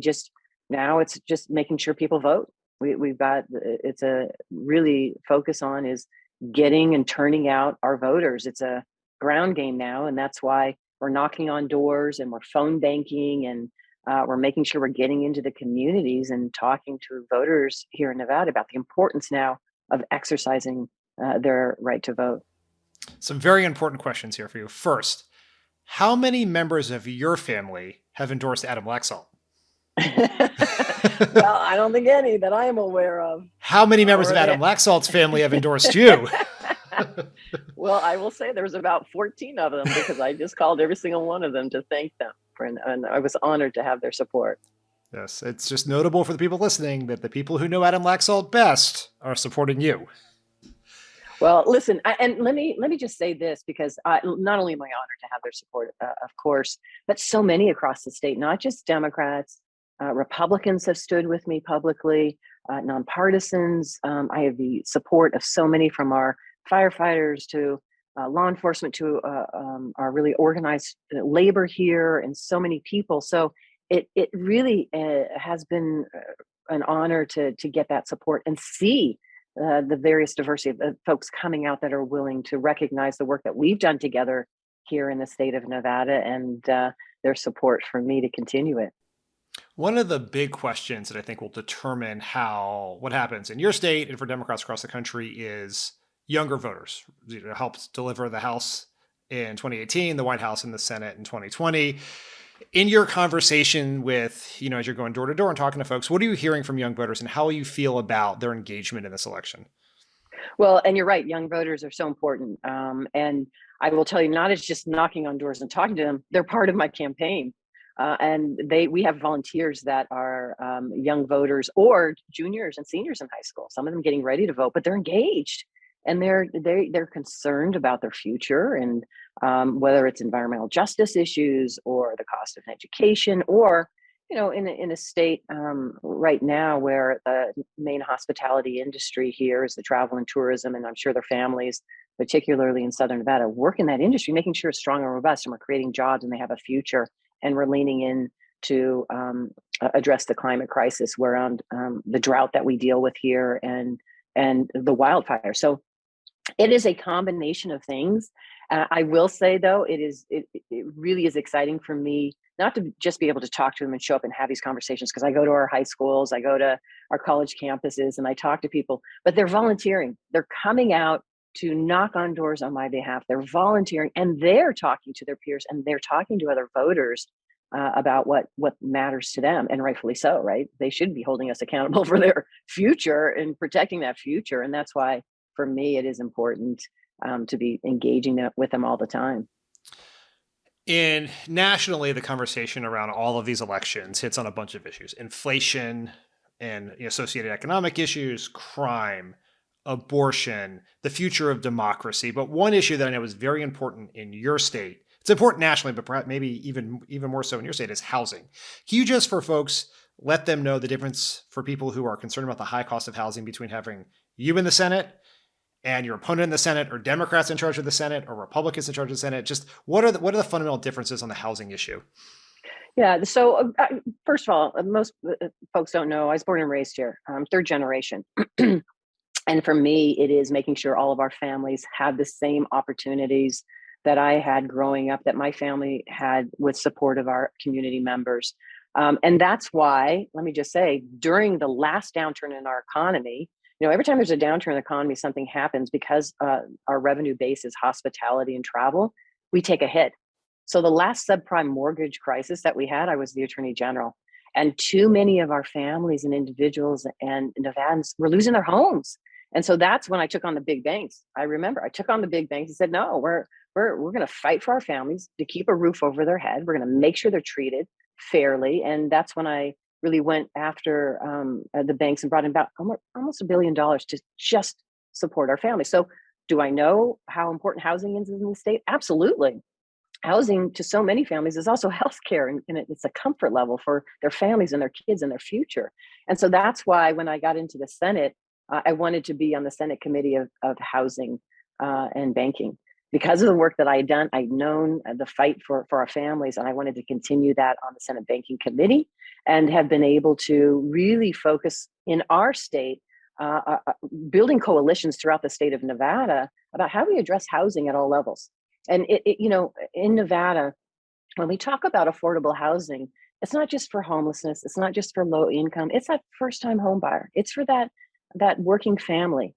now it's just making sure people vote. We've got, it's a really focus on is getting and turning out our voters. It's a ground game now. And that's why we're knocking on doors and we're phone banking and we're making sure we're getting into the communities and talking to voters here in Nevada about the importance now of exercising their right to vote. Some very important questions here for you. First, how many members of your family have endorsed Adam Laxalt? Well, I don't think any that I am aware of. How many members of Adam Laxalt's family have endorsed you? Well, I will say there's about 14 of them because I just called every single one of them to thank them and I was honored to have their support. Yes, it's just notable for the people listening that the people who know Adam Laxalt best are supporting you. Well, listen, and let me just say this, because not only am I honored to have their support, of course, but so many across the state, not just Democrats, Republicans have stood with me publicly, nonpartisans. I have the support of so many, from our firefighters to law enforcement to our really organized labor here, and so many people. So it really has been an honor to get that support and see the various diversity of folks coming out that are willing to recognize the work that we've done together here in the state of Nevada, and their support for me to continue it. One of the big questions that I think will determine what happens in your state and for Democrats across the country is younger voters. It helped deliver the House in 2018, the White House and the Senate in 2020. In your conversation with, as you're going door to door and talking to folks, what are you hearing from young voters and how you feel about their engagement in this election? Well, and you're right, young voters are so important. And I will tell you, not as just knocking on doors and talking to them, they're part of my campaign. And we have volunteers that are young voters or juniors and seniors in high school, some of them getting ready to vote, but they're engaged. And they're concerned about their future, and whether it's environmental justice issues or the cost of education, or in a state right now where the main hospitality industry here is the travel and tourism, and I'm sure their families, particularly in Southern Nevada, work in that industry, making sure it's strong and robust, and we're creating jobs and they have a future, and we're leaning in to address the climate crisis around the drought that we deal with here and the wildfire. So it is a combination of things. I will say, though, it really is exciting for me not to just be able to talk to them and show up and have these conversations, because I go to our high schools, I go to our college campuses, and I talk to people, but they're volunteering. They're coming out to knock on doors on my behalf. They're volunteering, and they're talking to their peers, and they're talking to other voters about what matters to them, and rightfully so, right? They should be holding us accountable for their future and protecting that future, and that's why, for me, it is important to be engaging with them all the time. Nationally, the conversation around all of these elections hits on a bunch of issues: inflation and associated economic issues, crime, abortion, the future of democracy. But one issue that I know is very important in your state, it's important nationally, but perhaps maybe even more so in your state, is housing. Can you just, for folks, let them know the difference for people who are concerned about the high cost of housing between having you in the Senate and your opponent in the Senate, or Democrats in charge of the Senate, or Republicans in charge of the Senate? Just what are the fundamental differences on the housing issue? Yeah. So first of all, most folks don't know, I was born and raised here. I'm third generation. And for me, it is making sure all of our families have the same opportunities that I had growing up, that my family had with support of our community members. And that's why, let me just say, during the last downturn in our economy, every time there's a downturn in the economy, something happens because our revenue base is hospitality and travel, we take a hit. So the last subprime mortgage crisis that we had, I was the Attorney General. And too many of our families and individuals and Nevadans were losing their homes. And so that's when I took on the big banks. I remember I took on the big banks and said, no, we're going to fight for our families to keep a roof over their head. We're going to make sure they're treated fairly. And that's when I really went after the banks and brought in about almost $1 billion to just support our families. So do I know how important housing is in the state? Absolutely. Housing to so many families is also healthcare, and it's a comfort level for their families and their kids and their future. And so that's why when I got into the Senate, I wanted to be on the Senate Committee of Housing and Banking. Because of the work that I had done, I'd known the fight for our families, and I wanted to continue that on the Senate Banking Committee, and have been able to really focus in our state, building coalitions throughout the state of Nevada about how we address housing at all levels. And in Nevada, when we talk about affordable housing, it's not just for homelessness, it's not just for low income, it's that first-time home buyer. It's for that working family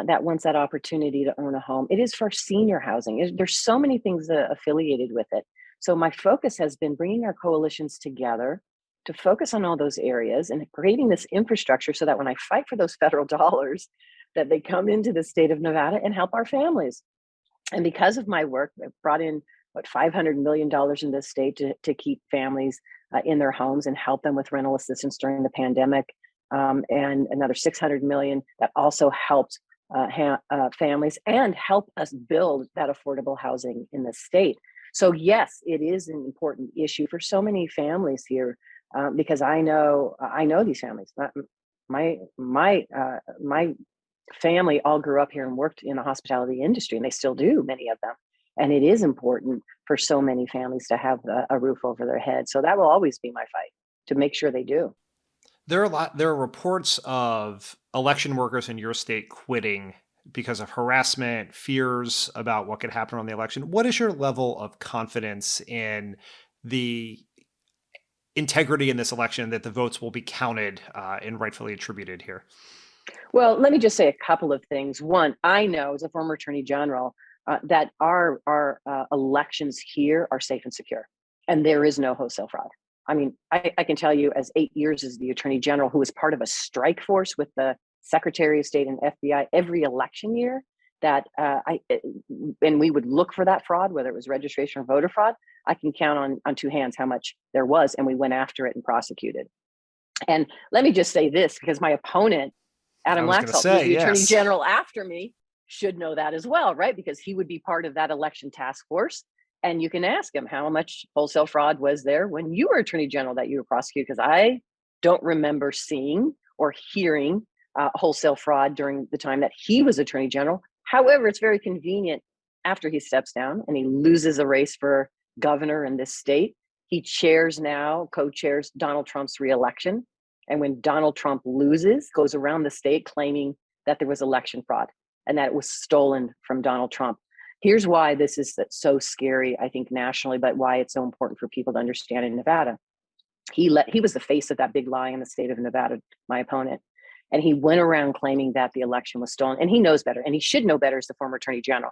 that wants that opportunity to own a home. It is for senior housing. There's so many things affiliated with it. So my focus has been bringing our coalitions together to focus on all those areas and creating this infrastructure so that when I fight for those federal dollars, that they come into the state of Nevada and help our families. And because of my work, I've brought in $500 million in this state to keep families in their homes and help them with rental assistance during the pandemic, and another $600 million that also helped families and help us build that affordable housing in the state. So yes, it is an important issue for so many families here, because I know these families. My family all grew up here and worked in the hospitality industry, and they still do, many of them. And it is important for so many families to have a roof over their head. So that will always be my fight, to make sure they do. There are reports of election workers in your state quitting because of harassment, fears about what could happen on the election. What is your level of confidence in the integrity in this election, that the votes will be counted and rightfully attributed here? Well, let me just say a couple of things. One, I know as a former Attorney General that our elections here are safe and secure, and there is no wholesale fraud. I mean, I can tell you, as 8 years as the Attorney General, who was part of a strike force with the Secretary of State and FBI every election year, that and we would look for that fraud, whether it was registration or voter fraud. I can count on two hands how much there was, and we went after it and prosecuted. And let me just say this, because my opponent, Adam Laxalt, who's the Attorney General after me, should know that as well, right? Because he would be part of that election task force. And you can ask him, how much wholesale fraud was there when you were Attorney General that you were prosecuted? Because I don't remember seeing or hearing wholesale fraud during the time that he was Attorney General. However, it's very convenient after he steps down and he loses a race for governor in this state. He co-chairs Donald Trump's reelection. And when Donald Trump loses, goes around the state claiming that there was election fraud and that it was stolen from Donald Trump. Here's why this is so scary, I think, nationally, but why it's so important for people to understand in Nevada. He was the face of that big lie in the state of Nevada, my opponent. And he went around claiming that the election was stolen. And he knows better, and he should know better as the former Attorney General,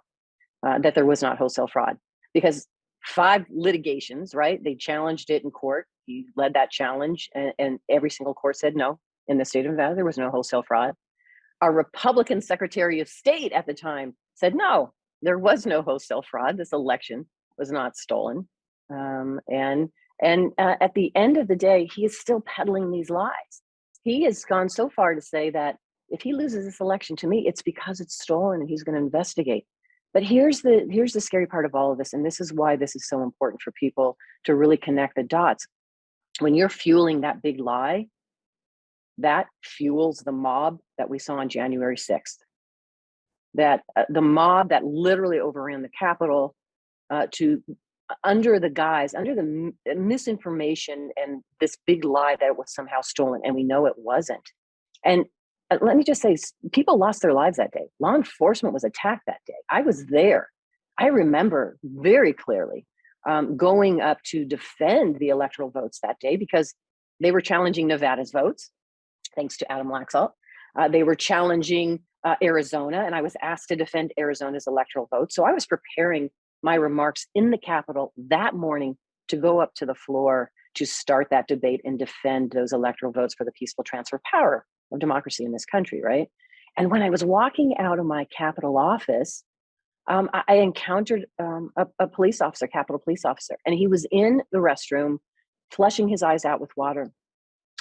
that there was not wholesale fraud. Because 5 litigations, right? They challenged it in court. He led that challenge, and every single court said no. In the state of Nevada, there was no wholesale fraud. Our Republican Secretary of State at the time said, no, there was no wholesale fraud. This election was not stolen. And at the end of the day, he is still peddling these lies. He has gone so far to say that if he loses this election, to me, it's because it's stolen and he's going to investigate. But here's the scary part of all of this, and this is why this is so important for people to really connect the dots. When you're fueling that big lie, that fuels the mob that we saw on January 6th. That the mob that literally overran the Capitol under the misinformation and this big lie that it was somehow stolen, and we know it wasn't. And let me just say, people lost their lives that day. Law enforcement was attacked that day. I was there. I remember very clearly going up to defend the electoral votes that day because they were challenging Nevada's votes, thanks to Adam Laxalt. They were challenging Arizona, and I was asked to defend Arizona's electoral vote. So I was preparing my remarks in the Capitol that morning to go up to the floor to start that debate and defend those electoral votes for the peaceful transfer of power of democracy in this country, right? And when I was walking out of my Capitol office, I encountered a police officer, Capitol police officer, and he was in the restroom flushing his eyes out with water.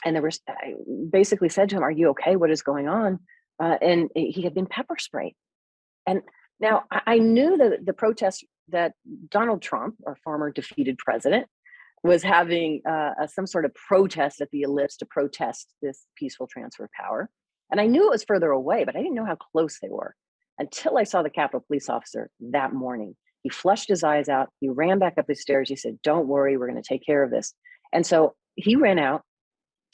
And I basically said to him, "Are you okay? What is going on?" And he had been pepper sprayed. And now I knew that the protest that Donald Trump, our former defeated president, was having some sort of protest at the Ellipse to protest this peaceful transfer of power. And I knew it was further away, but I didn't know how close they were until I saw the Capitol police officer that morning. He flushed his eyes out. He ran back up the stairs. He said, "Don't worry, we're going to take care of this." And so he ran out.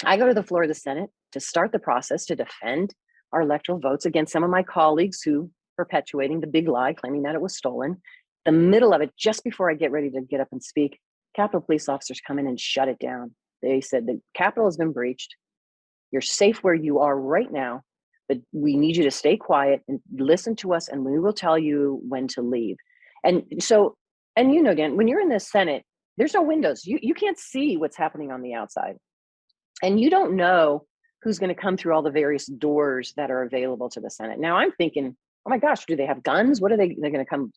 I go to the floor of the Senate to start the process to defend our electoral votes against some of my colleagues who perpetuating the big lie, claiming that it was stolen. The middle of it, just before I get ready to get up and speak, Capitol police officers come in and shut it down. They said the Capitol has been breached. You're safe where you are right now, but we need you to stay quiet and listen to us, and we will tell you when to leave. And so, and you know, Dan, when you're in the Senate, there's no windows. You can't see what's happening on the outside. And you don't know who's going to come through all the various doors that are available to the Senate. Now I'm thinking, oh my gosh, do they have guns? What are they're going to come,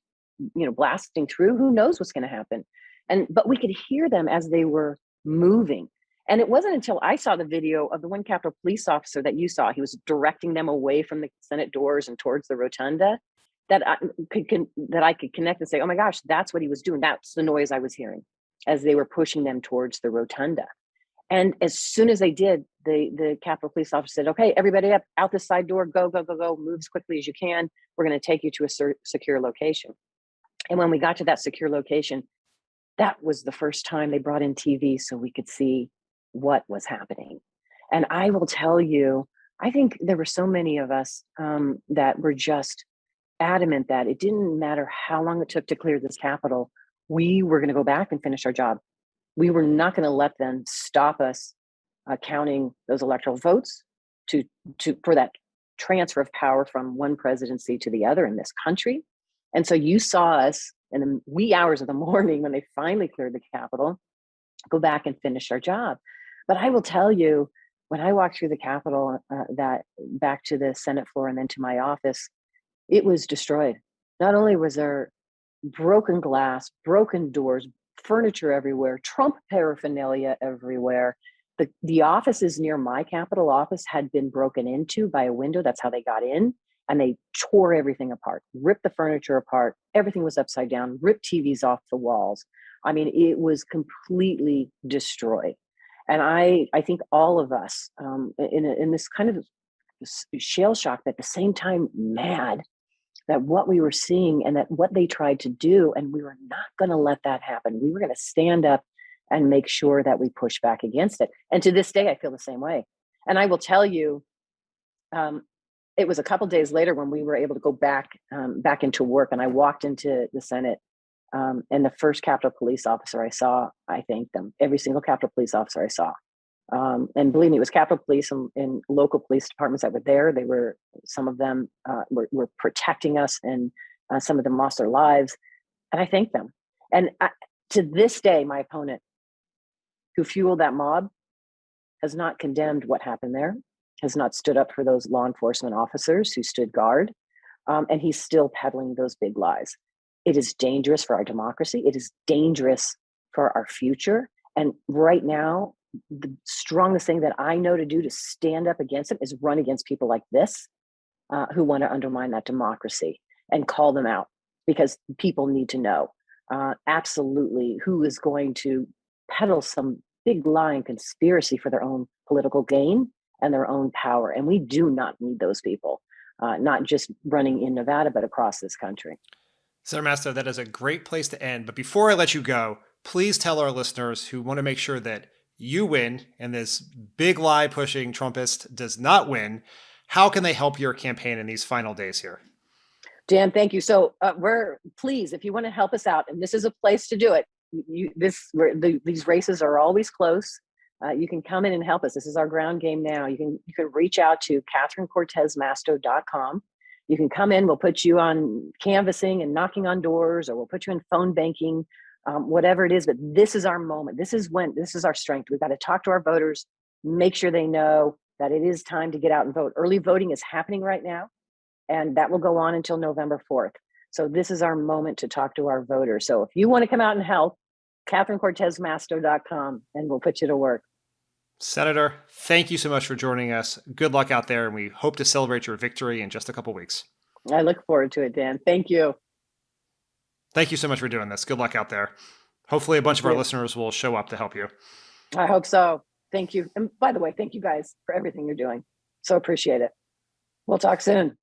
blasting through? Who knows what's going to happen? But we could hear them as they were moving. And it wasn't until I saw the video of the one Capitol police officer that you saw, he was directing them away from the Senate doors and towards the rotunda, that I could connect and say, oh my gosh, that's what he was doing. That's the noise I was hearing as they were pushing them towards the rotunda. And as soon as they did, the Capitol police officer said, "Okay, everybody up, out this side door, go, move as quickly as you can. We're going to take you to a secure location." And when we got to that secure location, that was the first time they brought in TV so we could see what was happening. And I will tell you, I think there were so many of us that were just adamant that it didn't matter how long it took to clear this Capitol, we were going to go back and finish our job. We were not going to let them stop us counting those electoral votes for that transfer of power from one presidency to the other in this country. And so you saw us in the wee hours of the morning when they finally cleared the Capitol, go back and finish our job. But I will tell you, when I walked through the Capitol, that back to the Senate floor and then to my office, it was destroyed. Not only was there broken glass, broken doors, furniture everywhere, Trump paraphernalia everywhere. The offices near my Capitol office had been broken into by a window. That's how they got in. And they tore everything apart, ripped the furniture apart. Everything was upside down, ripped TVs off the walls. I mean, it was completely destroyed. And I think all of us in this kind of shell shock, but at the same time, mad that what we were seeing and that what they tried to do, and we were not going to let that happen. We were going to stand up and make sure that we push back against it. And to this day, I feel the same way. And I will tell you, it was a couple days later when we were able to go back into work, and I walked into the Senate, and the first Capitol police officer I saw, I thanked them. Every single Capitol police officer I saw. And believe me, it was Capitol Police and local police departments that were there. Some of them were protecting us, and some of them lost their lives. And I thank them. And to this day, my opponent, who fueled that mob, has not condemned what happened there, has not stood up for those law enforcement officers who stood guard, and he's still peddling those big lies. It is dangerous for our democracy. It is dangerous for our future. And right now, the strongest thing that I know to do to stand up against it is run against people like this, who want to undermine that democracy, and call them out. because people need to know absolutely who is going to peddle some big lying conspiracy for their own political gain and their own power. And we do not need those people, not just running in Nevada, but across this country. Senator Masto, that is a great place to end. But before I let you go, please tell our listeners who want to make sure that you win and this big lie pushing Trumpist does not win, how can they help your campaign in these final days here? Dan, thank you. So please, if you want to help us out, and this is a place to do it, these races are always close. You can come in and help us. This is our ground game now. You can reach out to CatherineCortez-Masto.com. You can come in, we'll put you on canvassing and knocking on doors, or we'll put you in phone banking, whatever it is. But this is our moment. This is our strength. We've got to talk to our voters, make sure they know that it is time to get out and vote. Early voting is happening right now, and that will go on until November 4th. So this is our moment to talk to our voters. So if you want to come out and help, CatherineCortez-Masto.com, and we'll put you to work. Senator, thank you so much for joining us. Good luck out there, and we hope to celebrate your victory in just a couple weeks. I look forward to it, Dan. Thank you. Thank you so much for doing this. Good luck out there. Hopefully a bunch of our listeners will show up to help you. I hope so. Thank you. And by the way, thank you guys for everything you're doing. So appreciate it. We'll talk soon.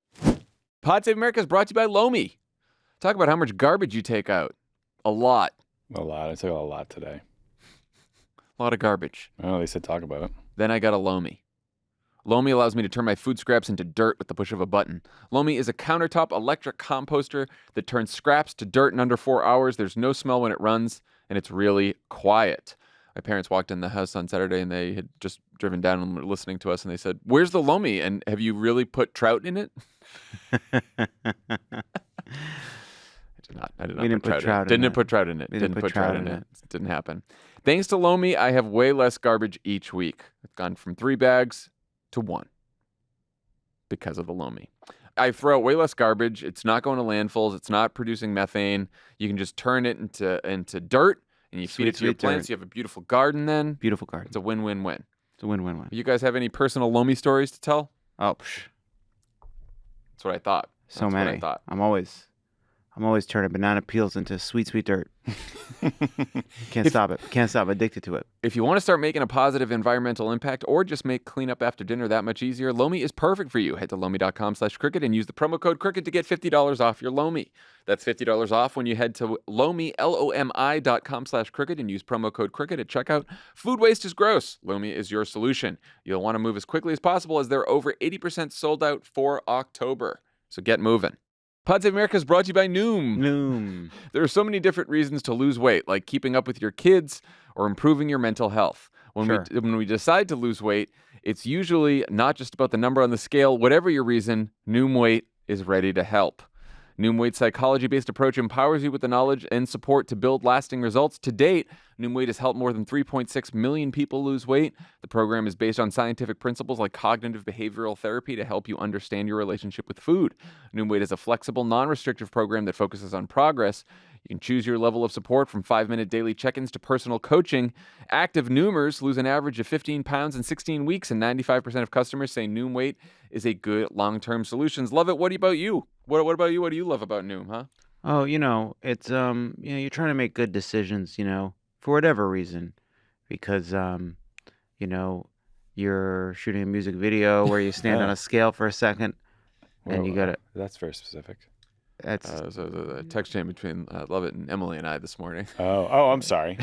Pod Save America is brought to you by Lomi. Talk about how much garbage you take out. A lot. A lot. I took a lot today. A lot of garbage. Oh, they said talk about it. Then I got a Lomi. Lomi allows me to turn my food scraps into dirt with the push of a button. Lomi is a countertop electric composter that turns scraps to dirt in under 4 hours. There's no smell when it runs, and it's really quiet. My parents walked in the house on Saturday, and they had just driven down and were listening to us, and they said, "Where's the Lomi? And have you really put trout in it?" I did not Didn't put trout in it. Didn't put trout in it. Didn't put trout in it. Didn't happen. Thanks to Lomi, I have way less garbage each week. I've gone from 3 bags to 1 because of the Lomi. I throw out way less garbage. It's not going to landfills. It's not producing methane. You can just turn it into dirt, and you feed it to your plants. You have a beautiful garden then. Beautiful garden. It's a win-win-win. It's a win-win-win. You guys have any personal Lomi stories to tell? Oh, that's what I thought. So many. What I thought. I'm always turning banana peels into sweet, sweet dirt. Can't stop it. Can't stop. Addicted to it. If you want to start making a positive environmental impact or just make cleanup after dinner that much easier, Lomi is perfect for you. Head to Lomi.com/cricket and use the promo code cricket to get $50 off your Lomi. That's $50 off when you head to Lomi, LOMI.com/cricket and use promo code cricket at checkout. Food waste is gross. Lomi is your solution. You'll want to move as quickly as possible as they're over 80% sold out for October. So get moving. Pod Save America is brought to you by Noom. There are so many different reasons to lose weight, like keeping up with your kids or improving your mental health. When we decide to lose weight, it's usually not just about the number on the scale. Whatever your reason, Noom Weight is ready to help. Noom Weight's psychology-based approach empowers you with the knowledge and support to build lasting results. To date, Noom Weight has helped more than 3.6 million people lose weight. The program is based on scientific principles like cognitive behavioral therapy to help you understand your relationship with food. Noom Weight is a flexible, non-restrictive program that focuses on progress. You can choose your level of support from 5-minute daily check-ins to personal coaching. Active Noomers lose an average of 15 pounds in 16 weeks, and 95% of customers say Noom Weight is a good long-term solution. Love it. What about you? What about you? What do you love about Noom, huh? Oh, it's you're trying to make good decisions, for whatever reason, because you're shooting a music video where you stand on a scale for a second, and you got it. That's very specific. That's a text chain between Lovett and Emily and I this morning. Oh, I'm sorry.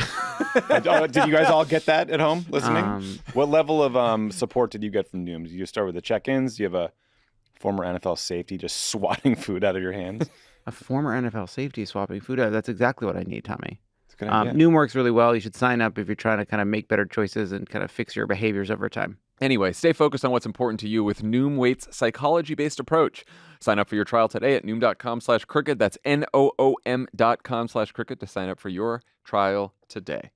Did you guys all get that at home listening? What level of support did you get from Noom? Did you start with the check-ins? Do you have a former NFL safety just swatting food out of your hands? A former NFL safety swapping food out? That's exactly what I need, Tommy. It's a good idea. Noom works really well. You should sign up if you're trying to kind of make better choices and kind of fix your behaviors over time. Anyway, stay focused on what's important to you with Noom Weight's psychology-based approach. Sign up for your trial today at Noom.com/cricket. That's NOOM.com/cricket to sign up for your trial today.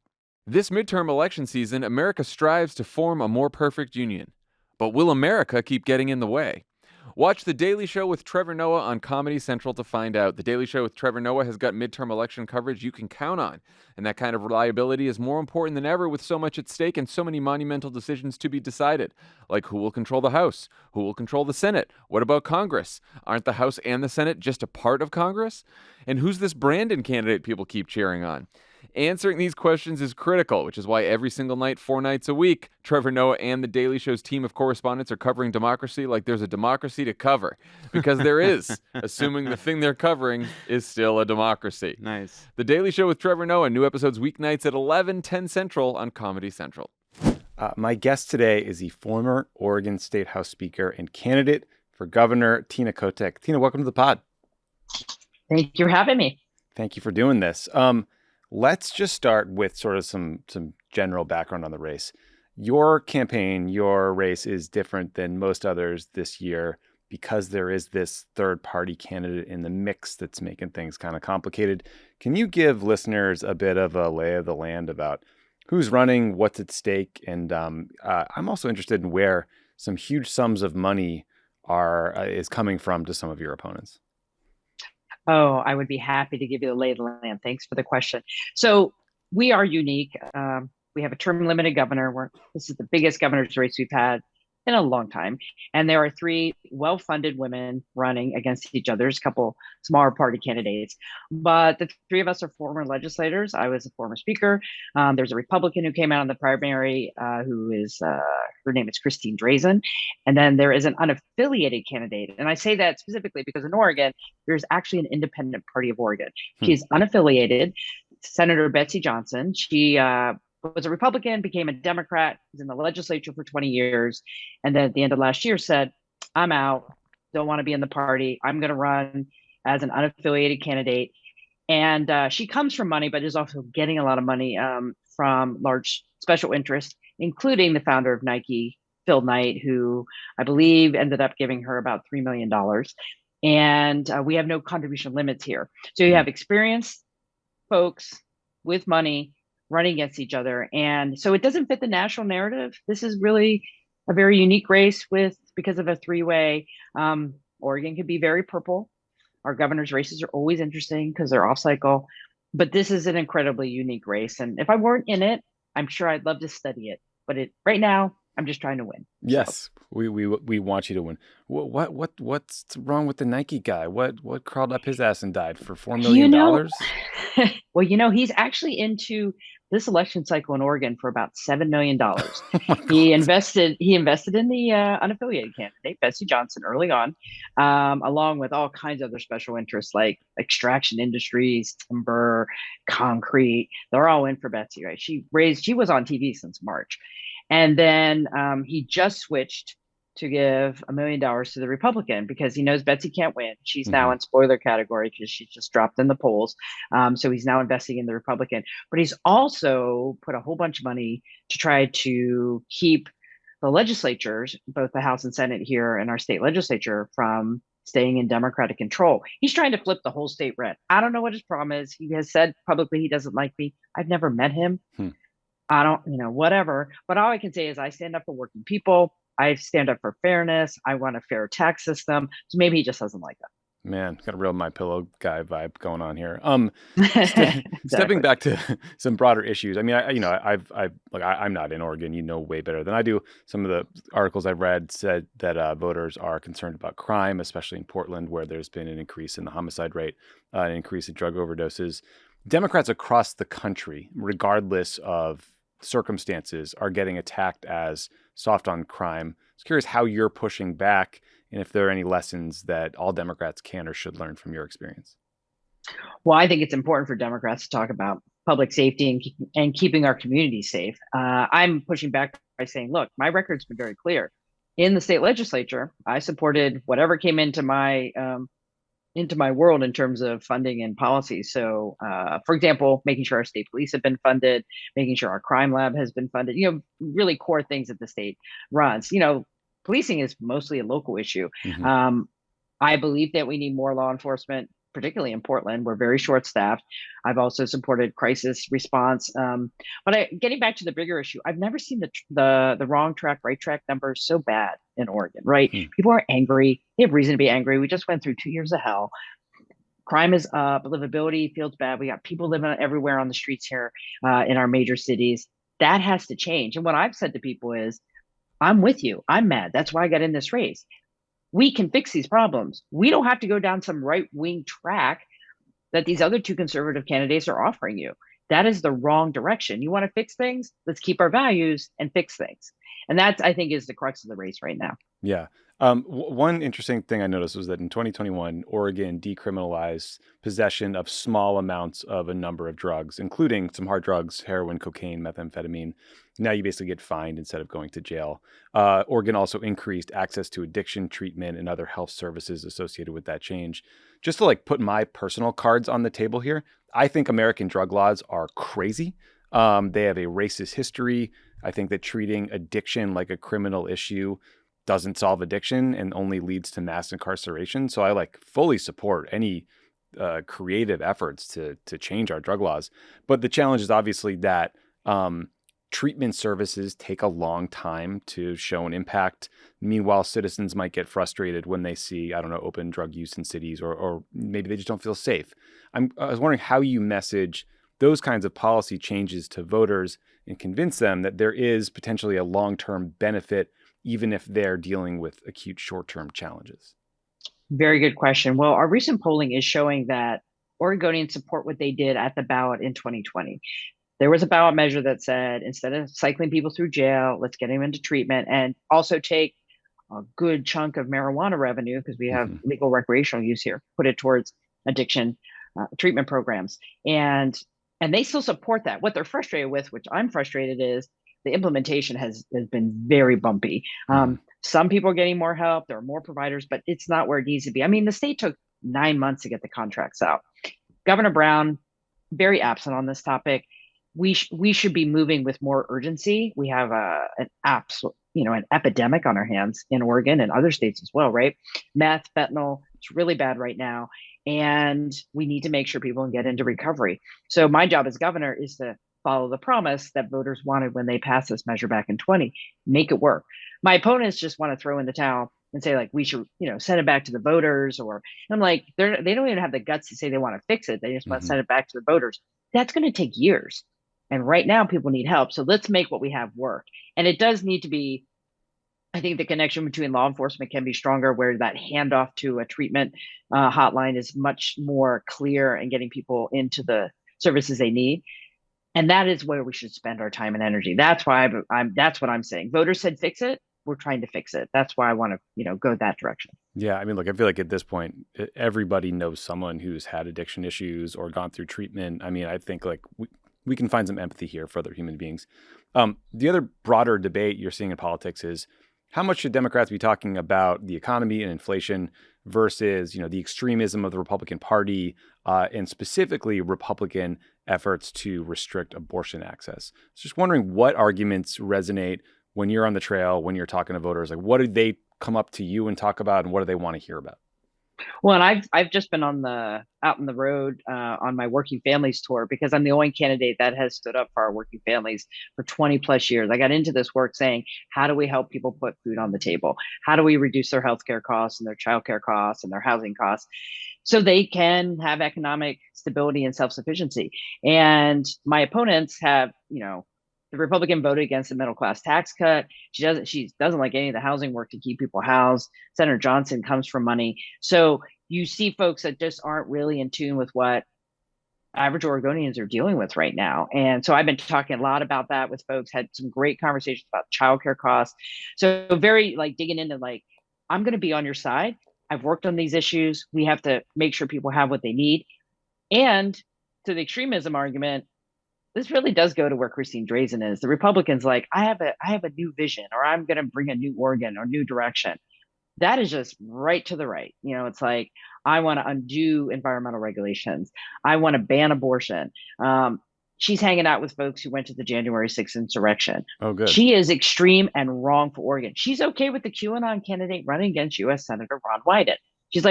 This midterm election season, America strives to form a more perfect union. But will America keep getting in the way? Watch The Daily Show with Trevor Noah on Comedy Central to find out. The Daily Show with Trevor Noah has got midterm election coverage you can count on. And that kind of reliability is more important than ever with so much at stake and so many monumental decisions to be decided. Like who will control the House? Who will control the Senate? What about Congress? Aren't the House and the Senate just a part of Congress? And who's this Brandon candidate people keep cheering on? Answering these questions is critical, which is why every single night, 4 nights a week, Trevor Noah and The Daily Show's team of correspondents are covering democracy like there's a democracy to cover. Because there is, assuming the thing they're covering is still a democracy. Nice. The Daily Show with Trevor Noah, new episodes weeknights at 11:10 Central on Comedy Central. My guest today is the former Oregon State House Speaker and candidate for Governor, Tina Kotek. Tina, welcome to the pod. Thank you for having me. Thank you for doing this. Let's just start with sort of some general background on the race. Your campaign, your race is different than most others this year because there is this third-party candidate in the mix that's making things kind of complicated. Can you give listeners a bit of a lay of the land about who's running, what's at stake? And I'm also interested in where some huge sums of money is coming from to some of your opponents. Oh, I would be happy to give you the lay of the land. Thanks for the question. So we are unique. We have a term limited governor. This is the biggest governor's race we've had in a long time. And there are 3 well-funded women running against each other. There's a couple smaller party candidates, but the 3 of us are former legislators. I was a former speaker. There's a Republican who came out in the primary, who is, her name is Christine Drazen. And then there is an unaffiliated candidate. And I say that specifically because in Oregon, there's actually an independent party of Oregon. She's unaffiliated. Senator Betsy Johnson. She was a Republican, became a Democrat, was in the legislature for 20 years. And then at the end of last year said, I'm out, don't want to be in the party. I'm going to run as an unaffiliated candidate. And she comes from money, but is also getting a lot of money from large special interests, including the founder of Nike, Phil Knight, who I believe ended up giving her about $3 million. And we have no contribution limits here. So you have experienced folks with money running against each other. And so it doesn't fit the national narrative. This is really a very unique race because of a 3-way. Oregon could be very purple. Our governor's races are always interesting because they're off cycle, but this is an incredibly unique race. And if I weren't in it, I'm sure I'd love to study it, but right now I'm just trying to win. Yes. So. We want you to win. What's wrong with the Nike guy? What crawled up his ass and died for $4 million? Well, he's actually into this election cycle in Oregon for about $7 million. He invested in the unaffiliated candidate, Betsy Johnson, early on, along with all kinds of other special interests like extraction industries, timber, concrete. They're all in for Betsy, right? She was on TV since March. And then he just switched to give $1 million to the Republican because he knows Betsy can't win. She's now in spoiler category because she's just dropped in the polls. So he's now investing in the Republican. But he's also put a whole bunch of money to try to keep the legislatures, both the House and Senate here and our state legislature, from staying in Democratic control. He's trying to flip the whole state red. I don't know what his problem is. He has said publicly he doesn't like me. I've never met him. I don't, whatever. But all I can say is I stand up for working people. I stand up for fairness. I want a fair tax system. So maybe he just doesn't like that. Man, got a real My Pillow guy vibe going on here. Exactly. Stepping back to some broader issues. I mean, I'm not in Oregon. You know way better than I do. Some of the articles I've read said that voters are concerned about crime, especially in Portland, where there's been an increase in the homicide rate, an increase in drug overdoses. Democrats across the country, regardless of circumstances, are getting attacked as soft on crime. I was curious how you're pushing back and if there are any lessons that all Democrats can or should learn from your experience. Well, I think it's important for Democrats to talk about public safety and keeping our communities safe. I'm pushing back by saying, look, my record's been very clear. In the state legislature, I supported whatever came into my world in terms of funding and policy. So, for example, making sure our state police have been funded, making sure our crime lab has been funded, really core things that the state runs. Policing is mostly a local issue. I believe that we need more law enforcement particularly in Portland. We're very short-staffed. I've also supported crisis response. But getting back to the bigger issue, I've never seen the wrong track, right track numbers so bad in Oregon, right? People are angry. They have reason to be angry. We just went through 2 years of hell. Crime is up. Livability feels bad. We got people living everywhere on the streets here in our major cities. That has to change. And what I've said to people is, I'm with you. I'm mad. That's why I got in this race. We can fix these problems. We don't have to go down some right-wing track that these other two conservative candidates are offering you. That is the wrong direction. You want to fix things? Let's keep our values and fix things. And that's, I think, is the crux of the race right now. Yeah. One interesting thing I noticed was that in 2021, Oregon decriminalized possession of small amounts of a number of drugs, including some hard drugs, heroin, cocaine, methamphetamine. Now you basically get fined instead of going to jail. Oregon also increased access to addiction treatment and other health services associated with that change. Just to put my personal cards on the table here, I think American drug laws are crazy. They have a racist history. I think that treating addiction like a criminal issue doesn't solve addiction and only leads to mass incarceration. So I fully support any creative efforts to change our drug laws. But the challenge is obviously that treatment services take a long time to show an impact. Meanwhile, citizens might get frustrated when they see, open drug use in cities, or maybe they just don't feel safe. I was wondering how you message those kinds of policy changes to voters and convince them that there is potentially a long-term benefit, even if they're dealing with acute short-term challenges. Very good question. Well, our recent polling is showing that Oregonians support what they did at the ballot in 2020. There was a ballot measure that said, instead of cycling people through jail, let's get them into treatment and also take a good chunk of marijuana revenue, because we have legal recreational use here, put it towards addiction treatment programs. And they still support that. What they're frustrated with, which I'm frustrated, is the implementation has been very bumpy. Some people are getting more help. There are more providers, but it's not where it needs to be. I mean, the state took 9 months to get the contracts out. Governor Brown, very absent on this topic. We should be moving with more urgency. We have an epidemic on our hands in Oregon and other states as well, right? Meth, fentanyl, it's really bad right now. And we need to make sure people can get into recovery. So my job as governor is to follow the promise that voters wanted when they passed this measure back in 2020, make it work. My opponents just want to throw in the towel and say, we should, send it back to the voters. Or I'm like, they don't even have the guts to say they want to fix it. They just want to send it back to the voters. That's going to take years. And right now people need help. So let's make what we have work. And it does need to be, I think the connection between law enforcement can be stronger, where that handoff to a treatment hotline is much more clear and getting people into the services they need. And that is where we should spend our time and energy. That's why that's what I'm saying. Voters said fix it. We're trying to fix it. That's why I want to, go that direction. Yeah. I mean, I feel like at this point, everybody knows someone who's had addiction issues or gone through treatment. I mean, I think we can find some empathy here for other human beings. The other broader debate you're seeing in politics is, how much should Democrats be talking about the economy and inflation versus, the extremism of the Republican Party and specifically Republican efforts to restrict abortion access? So just wondering what arguments resonate when you're on the trail, when you're talking to voters. What do they come up to you and talk about, and what do they want to hear about? Well, and I've just been out on the road on my Working Families tour, because I'm the only candidate that has stood up for our working families for 20 plus years. I got into this work saying, how do we help people put food on the table? How do we reduce their healthcare costs and their childcare costs and their housing costs, so they can have economic stability and self-sufficiency? And my opponents have, the Republican voted against the middle class tax cut. She doesn't like any of the housing work to keep people housed. Senator Johnson comes from money. So you see folks that just aren't really in tune with what average Oregonians are dealing with right now. And so I've been talking a lot about that with folks, had some great conversations about childcare costs. So very digging into I'm going to be on your side. I've worked on these issues. We have to make sure people have what they need. And to the extremism argument, this really does go to where Christine Drazan is. The Republicans I have a new vision, or I'm going to bring a new Oregon or new direction. That is just right to the right. It's I want to undo environmental regulations. I want to ban abortion. She's hanging out with folks who went to the January 6th insurrection. Oh, good. She is extreme and wrong for Oregon. She's okay with the QAnon candidate running against U.S. Senator Ron Wyden. She's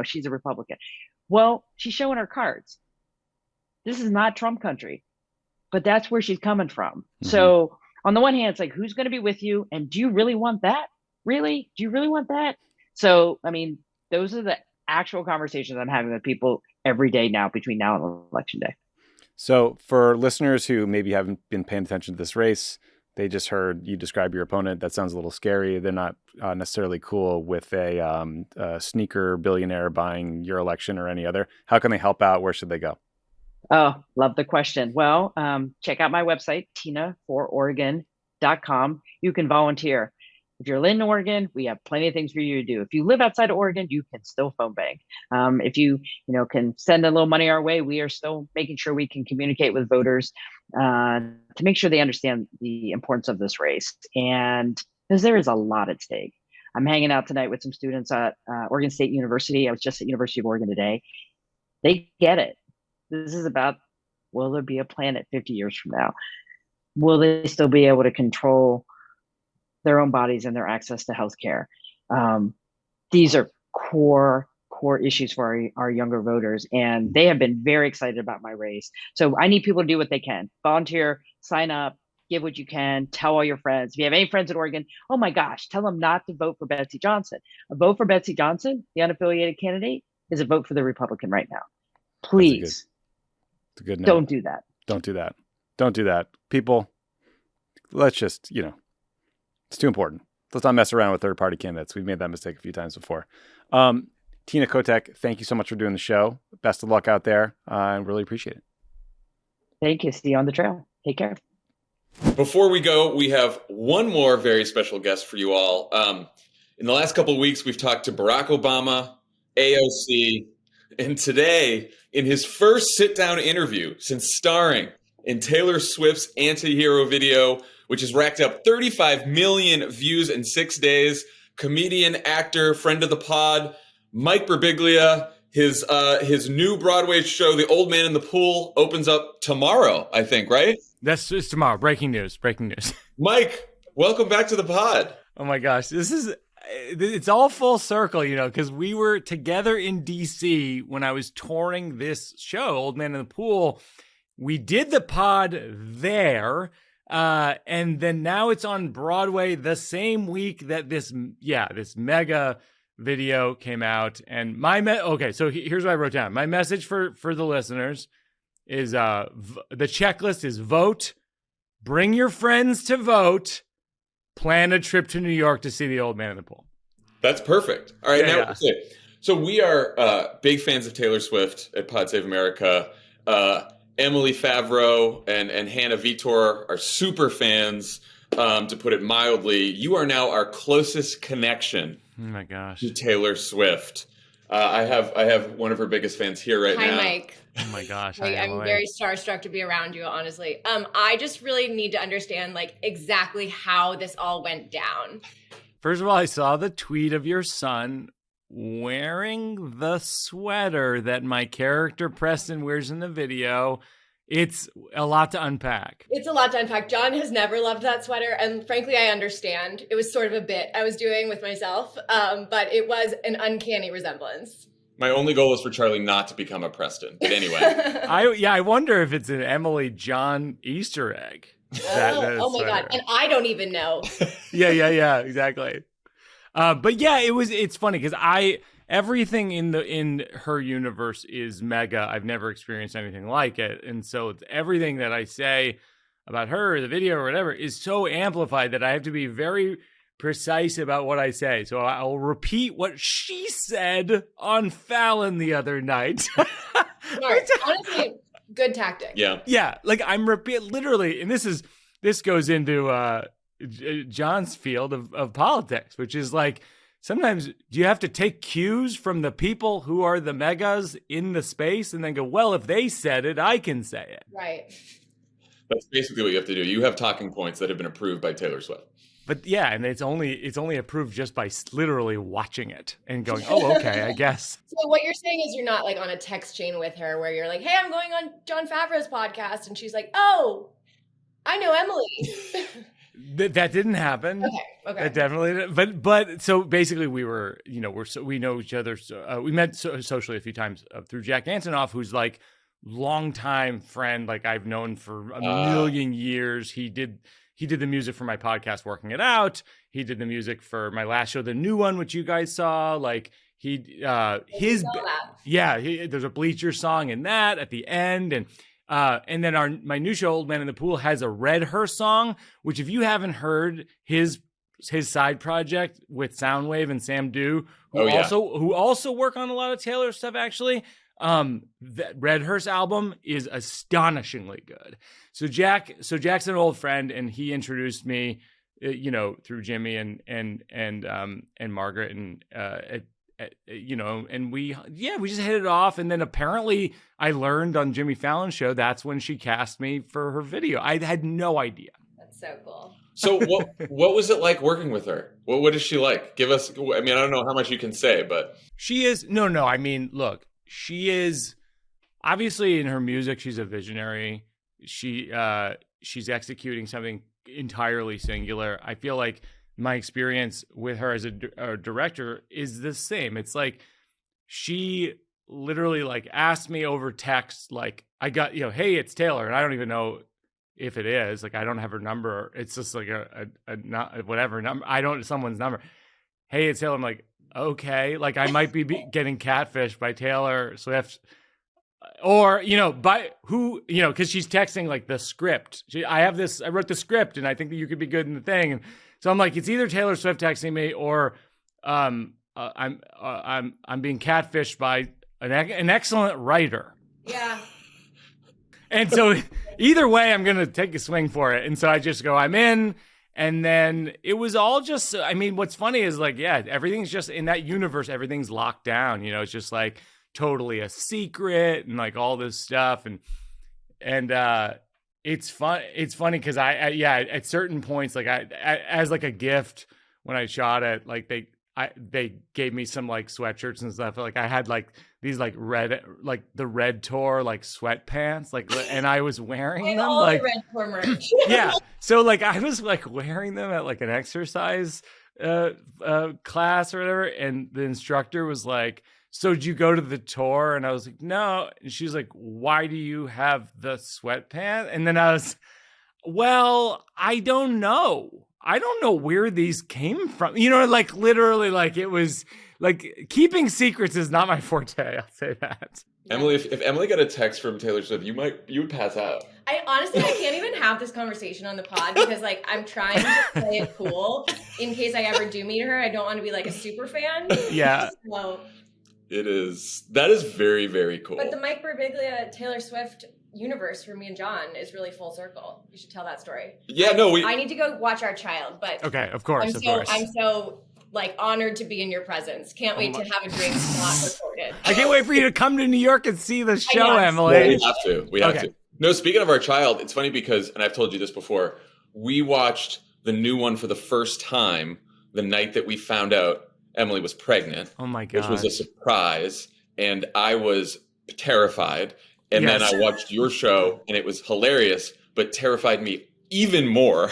she's a Republican. Well, she's showing her cards. This is not Trump country, but that's where she's coming from. Mm-hmm. So on the one hand, it's like, who's going to be with you? And do you really want that? Really? Do you really want that? So, I mean, those are the actual conversations I'm having with people every day now between now and election day. So for listeners who maybe haven't been paying attention to this race, they just heard you describe your opponent. That sounds a little scary. They're not necessarily cool with a sneaker billionaire buying your election or any other. How can they help out? Where should they go? Oh, love the question. Well, check out my website, tinafororegon.com. You can volunteer. If you're in Oregon, we have plenty of things for you to do. If you live outside of Oregon, you can still phone bank. If you can send a little money our way, we are still making sure we can communicate with voters to make sure they understand the importance of this race. And because there is a lot at stake. I'm hanging out tonight with some students at Oregon State University. I was just at University of Oregon today. They get it. This is about, will there be a planet 50 years from now? Will they still be able to control their own bodies and their access to healthcare? These are core issues for our younger voters, and they have been very excited about my race. So I need people to do what they can. Volunteer, sign up, give what you can, tell all your friends. If you have any friends in Oregon, oh my gosh, tell them not to vote for Betsy Johnson. A vote for Betsy Johnson, the unaffiliated candidate, is a vote for the Republican right now. Please. It's a good note. Don't do that. Don't do that. Don't do that. People, let's just, it's too important. Let's not mess around with third-party candidates. We've made that mistake a few times before. Tina Kotek, thank you so much for doing the show. Best of luck out there. I really appreciate it. Thank you. See you on the trail. Take care. Before we go, we have one more very special guest for you all. In the last couple of weeks, we've talked to Barack Obama, AOC, and today, in his first sit-down interview since starring in Taylor Swift's anti-hero video, which has racked up 35 million views in 6 days, comedian, actor, friend of the pod, Mike Birbiglia, his new Broadway show, The Old Man in the Pool, opens up tomorrow, I think, right? It's tomorrow. Breaking news. Mike, welcome back to the pod. Oh my gosh. It's all full circle, because we were together in DC when I was touring this show, Old Man in the Pool. We did the pod there. And then now it's on Broadway the same week that this mega video came out. And so here's what I wrote down. My message for the listeners is the checklist is vote, bring your friends to vote, plan a trip to New York to see The Old Man in the Pool. That's perfect. All right. So we are big fans of Taylor Swift at Pod Save America. Emily Favreau and Hannah Vitor are super fans, to put it mildly. You are now our closest connection to Taylor Swift. I have one of her biggest fans here right now. Hi, Mike. Oh my gosh. I'm very starstruck to be around you, honestly. I just really need to understand exactly how this all went down. First of all, I saw the tweet of your son wearing the sweater that my character Preston wears in the video. It's a lot to unpack. It's a lot to unpack. Jon has never loved that sweater, and frankly, I understand. It was sort of a bit I was doing with myself, but it was an uncanny resemblance. My only goal is for Charlie not to become a Preston. But anyway. I wonder if it's an Emily John Easter egg. Oh my God. And I don't even know. Yeah, exactly. But yeah, it's funny because everything in her universe is mega. I've never experienced anything like it. And so it's everything that I say about her, the video or whatever, is so amplified that I have to be very precise about what I say. So I'll repeat what she said on Fallon the other night. Smart. Honestly, good tactic. Yeah. Yeah. I'm literally, and this goes into Jon's field of politics, which is sometimes you have to take cues from the people who are the megas in the space and then go, well, if they said it, I can say it. Right. That's basically what you have to do. You have talking points that have been approved by Taylor Swift. But yeah, and it's only approved just by literally watching it and going, oh, okay, I guess. So what you're saying is you're not on a text chain with her where you're like, hey, I'm going on Jon Favreau's podcast. And she's like, oh, I know Emily. That didn't happen. Okay. That definitely didn't. But so basically we were, we know each other. We met socially a few times through Jack Antonoff, who's like longtime friend, like I've known for a million years. He did the music for my podcast, Working It Out. He did the music for my last show, the new one, which you guys saw. Like there's a Bleacher song in that at the end. And then my new show, Old Man in the Pool, has a Red Hearst song, which if you haven't heard his side project with Soundwave and Sam Dew, who also work on a lot of Taylor stuff, actually, that Red Hearst album is astonishingly good. So Jack's an old friend, and he introduced me, through Jimmy and Margaret and and we just hit it off. And then apparently I learned on Jimmy Fallon's show, that's when she cast me for her video. I had no idea. That's so cool. So what was it like working with her? What is she like? Give us, I mean, I don't know how much you can say, but. She is, no, I mean, look, she is obviously in her music, she's a visionary. She's executing something entirely singular. I feel like my experience with her as a director is the same. It's like she literally like asked me over text, like I got, hey, it's Taylor, and I don't even know if it is. Like I don't have her number. It's just like a not whatever number. I don't someone's number. Hey, it's Taylor. I'm like, okay, like I might be getting catfished by Taylor Swift. Or, by who, because she's texting like the script. I wrote the script and I think that you could be good in the thing. And so I'm like, it's either Taylor Swift texting me or I'm being catfished by an excellent writer. Yeah. And so either way, I'm going to take a swing for it. And so I just go, I'm in. And then it was all just, I mean, what's funny is like, everything's just in that universe. Everything's locked down. It's just like totally a secret and like all this stuff. And it's fun. It's funny because I at certain points, like as like a gift when I shot it, like they gave me some like sweatshirts and stuff. Like I had like these like the Red Tour like sweatpants, like, and I was wearing them like the Red Tour merch. Yeah. So like I was like wearing them at like an exercise class or whatever, and the instructor was like, so did you go to the tour? And I was like, no. And she's like, why do you have the sweatpants? And then I was, well, I don't know. I don't know where these came from. Like literally, like it was like keeping secrets is not my forte. I'll say that. Emily, if Emily got a text from Taylor Swift, you would pass out. I can't even have this conversation on the pod because like I'm trying to play it cool in case I ever do meet her. I don't want to be like a super fan. Yeah. So. That is very, very cool. But the Mike Birbiglia Taylor Swift universe for me and Jon is really full circle. You should tell that story. Yeah, no, I need to go watch Our Child, but okay, of course. I'm so like honored to be in your presence. Can't wait to have a drink not recorded. I can't wait for you to come to New York and see the show, Emily. No, we have to. No, speaking of Our Child, it's funny because, and I've told you this before, we watched the new one for the first time the night that we found out Emily was pregnant. Oh my God. Which was a surprise. And I was terrified. And then I watched your show and it was hilarious, but terrified me even more.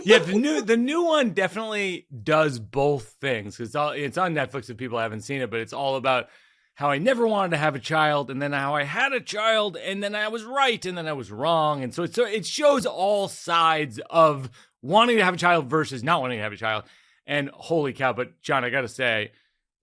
Yeah, the new one definitely does both things. It's on Netflix if people haven't seen it, but it's all about how I never wanted to have a child, and then how I had a child, and then I was right, and then I was wrong. And so it shows all sides of wanting to have a child versus not wanting to have a child. And holy cow, but Jon, I got to say,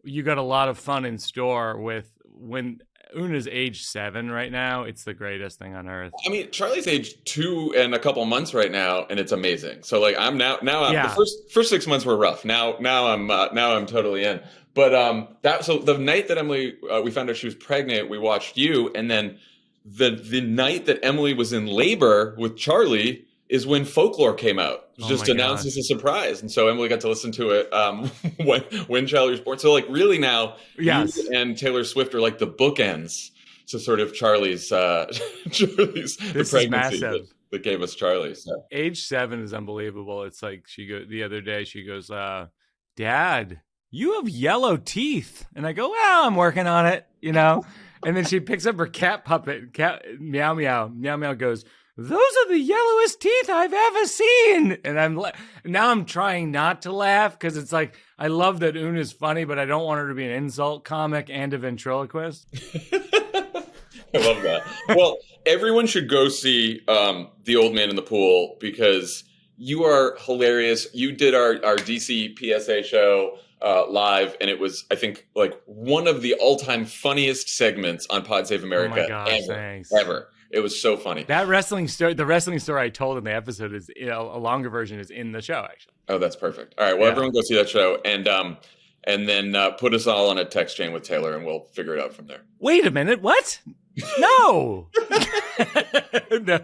you got a lot of fun in store with when Una's age 7 right now. It's the greatest thing on earth. I mean, Charlie's age 2 and a couple months right now, and it's amazing. So like I'm the first 6 months were rough. Now I'm totally in. But so the night that Emily we found out she was pregnant, we watched you, and then the night that Emily was in labor with Charlie is when Folklore came out. It was just announced as a surprise. And so Emily got to listen to it when Charlie was born. So like really now, you and Taylor Swift are like the bookends to sort of Charlie's the pregnancy that gave us Charlie. So. Age 7 is unbelievable. It's like the other day she goes, Dad, you have yellow teeth. And I go, well, I'm working on it, And then she picks up her cat puppet. Cat Meow Meow. Meow Meow goes, those are the yellowest teeth I've ever seen. And now I'm trying not to laugh because it's like, I love that Una's funny, but I don't want her to be an insult comic and a ventriloquist. I love that. Well, everyone should go see The Old Man in the Pool because you are hilarious. You did our DC PSA show live, and it was, I think, like one of the all-time funniest segments on Pod Save America ever. It was so funny. That wrestling story, the wrestling story I told in the episode is, you know, a longer version is in the show, actually. Oh, that's perfect. All right, well, everyone go see that show, and then put us all on a text chain with Taylor, and we'll figure it out from there. Wait a minute, what? No. No.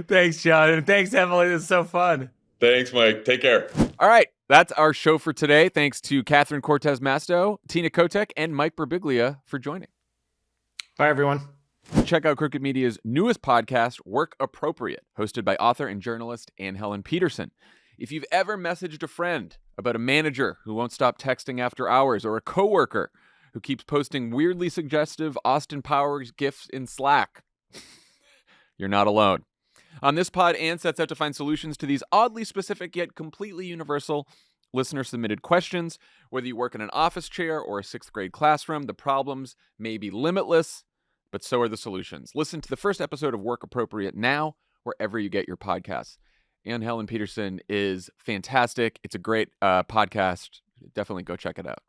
Thanks, Jon, and thanks, Emily. It's so fun. Thanks, Mike. Take care. All right, that's our show for today. Thanks to Catherine Cortez-Masto, Tina Kotek, and Mike Birbiglia for joining. Bye, everyone. Check out Crooked Media's newest podcast, Work Appropriate, hosted by author and journalist Anne Helen Peterson. If you've ever messaged a friend about a manager who won't stop texting after hours or a coworker who keeps posting weirdly suggestive Austin Powers gifs in Slack, you're not alone. On this pod, Anne sets out to find solutions to these oddly specific yet completely universal listener-submitted questions. Whether you work in an office chair or a sixth grade classroom, the problems may be limitless, but so are the solutions. Listen to the first episode of Work Appropriate now, wherever you get your podcasts. Anne Helen Peterson is fantastic. It's a great podcast. Definitely go check it out.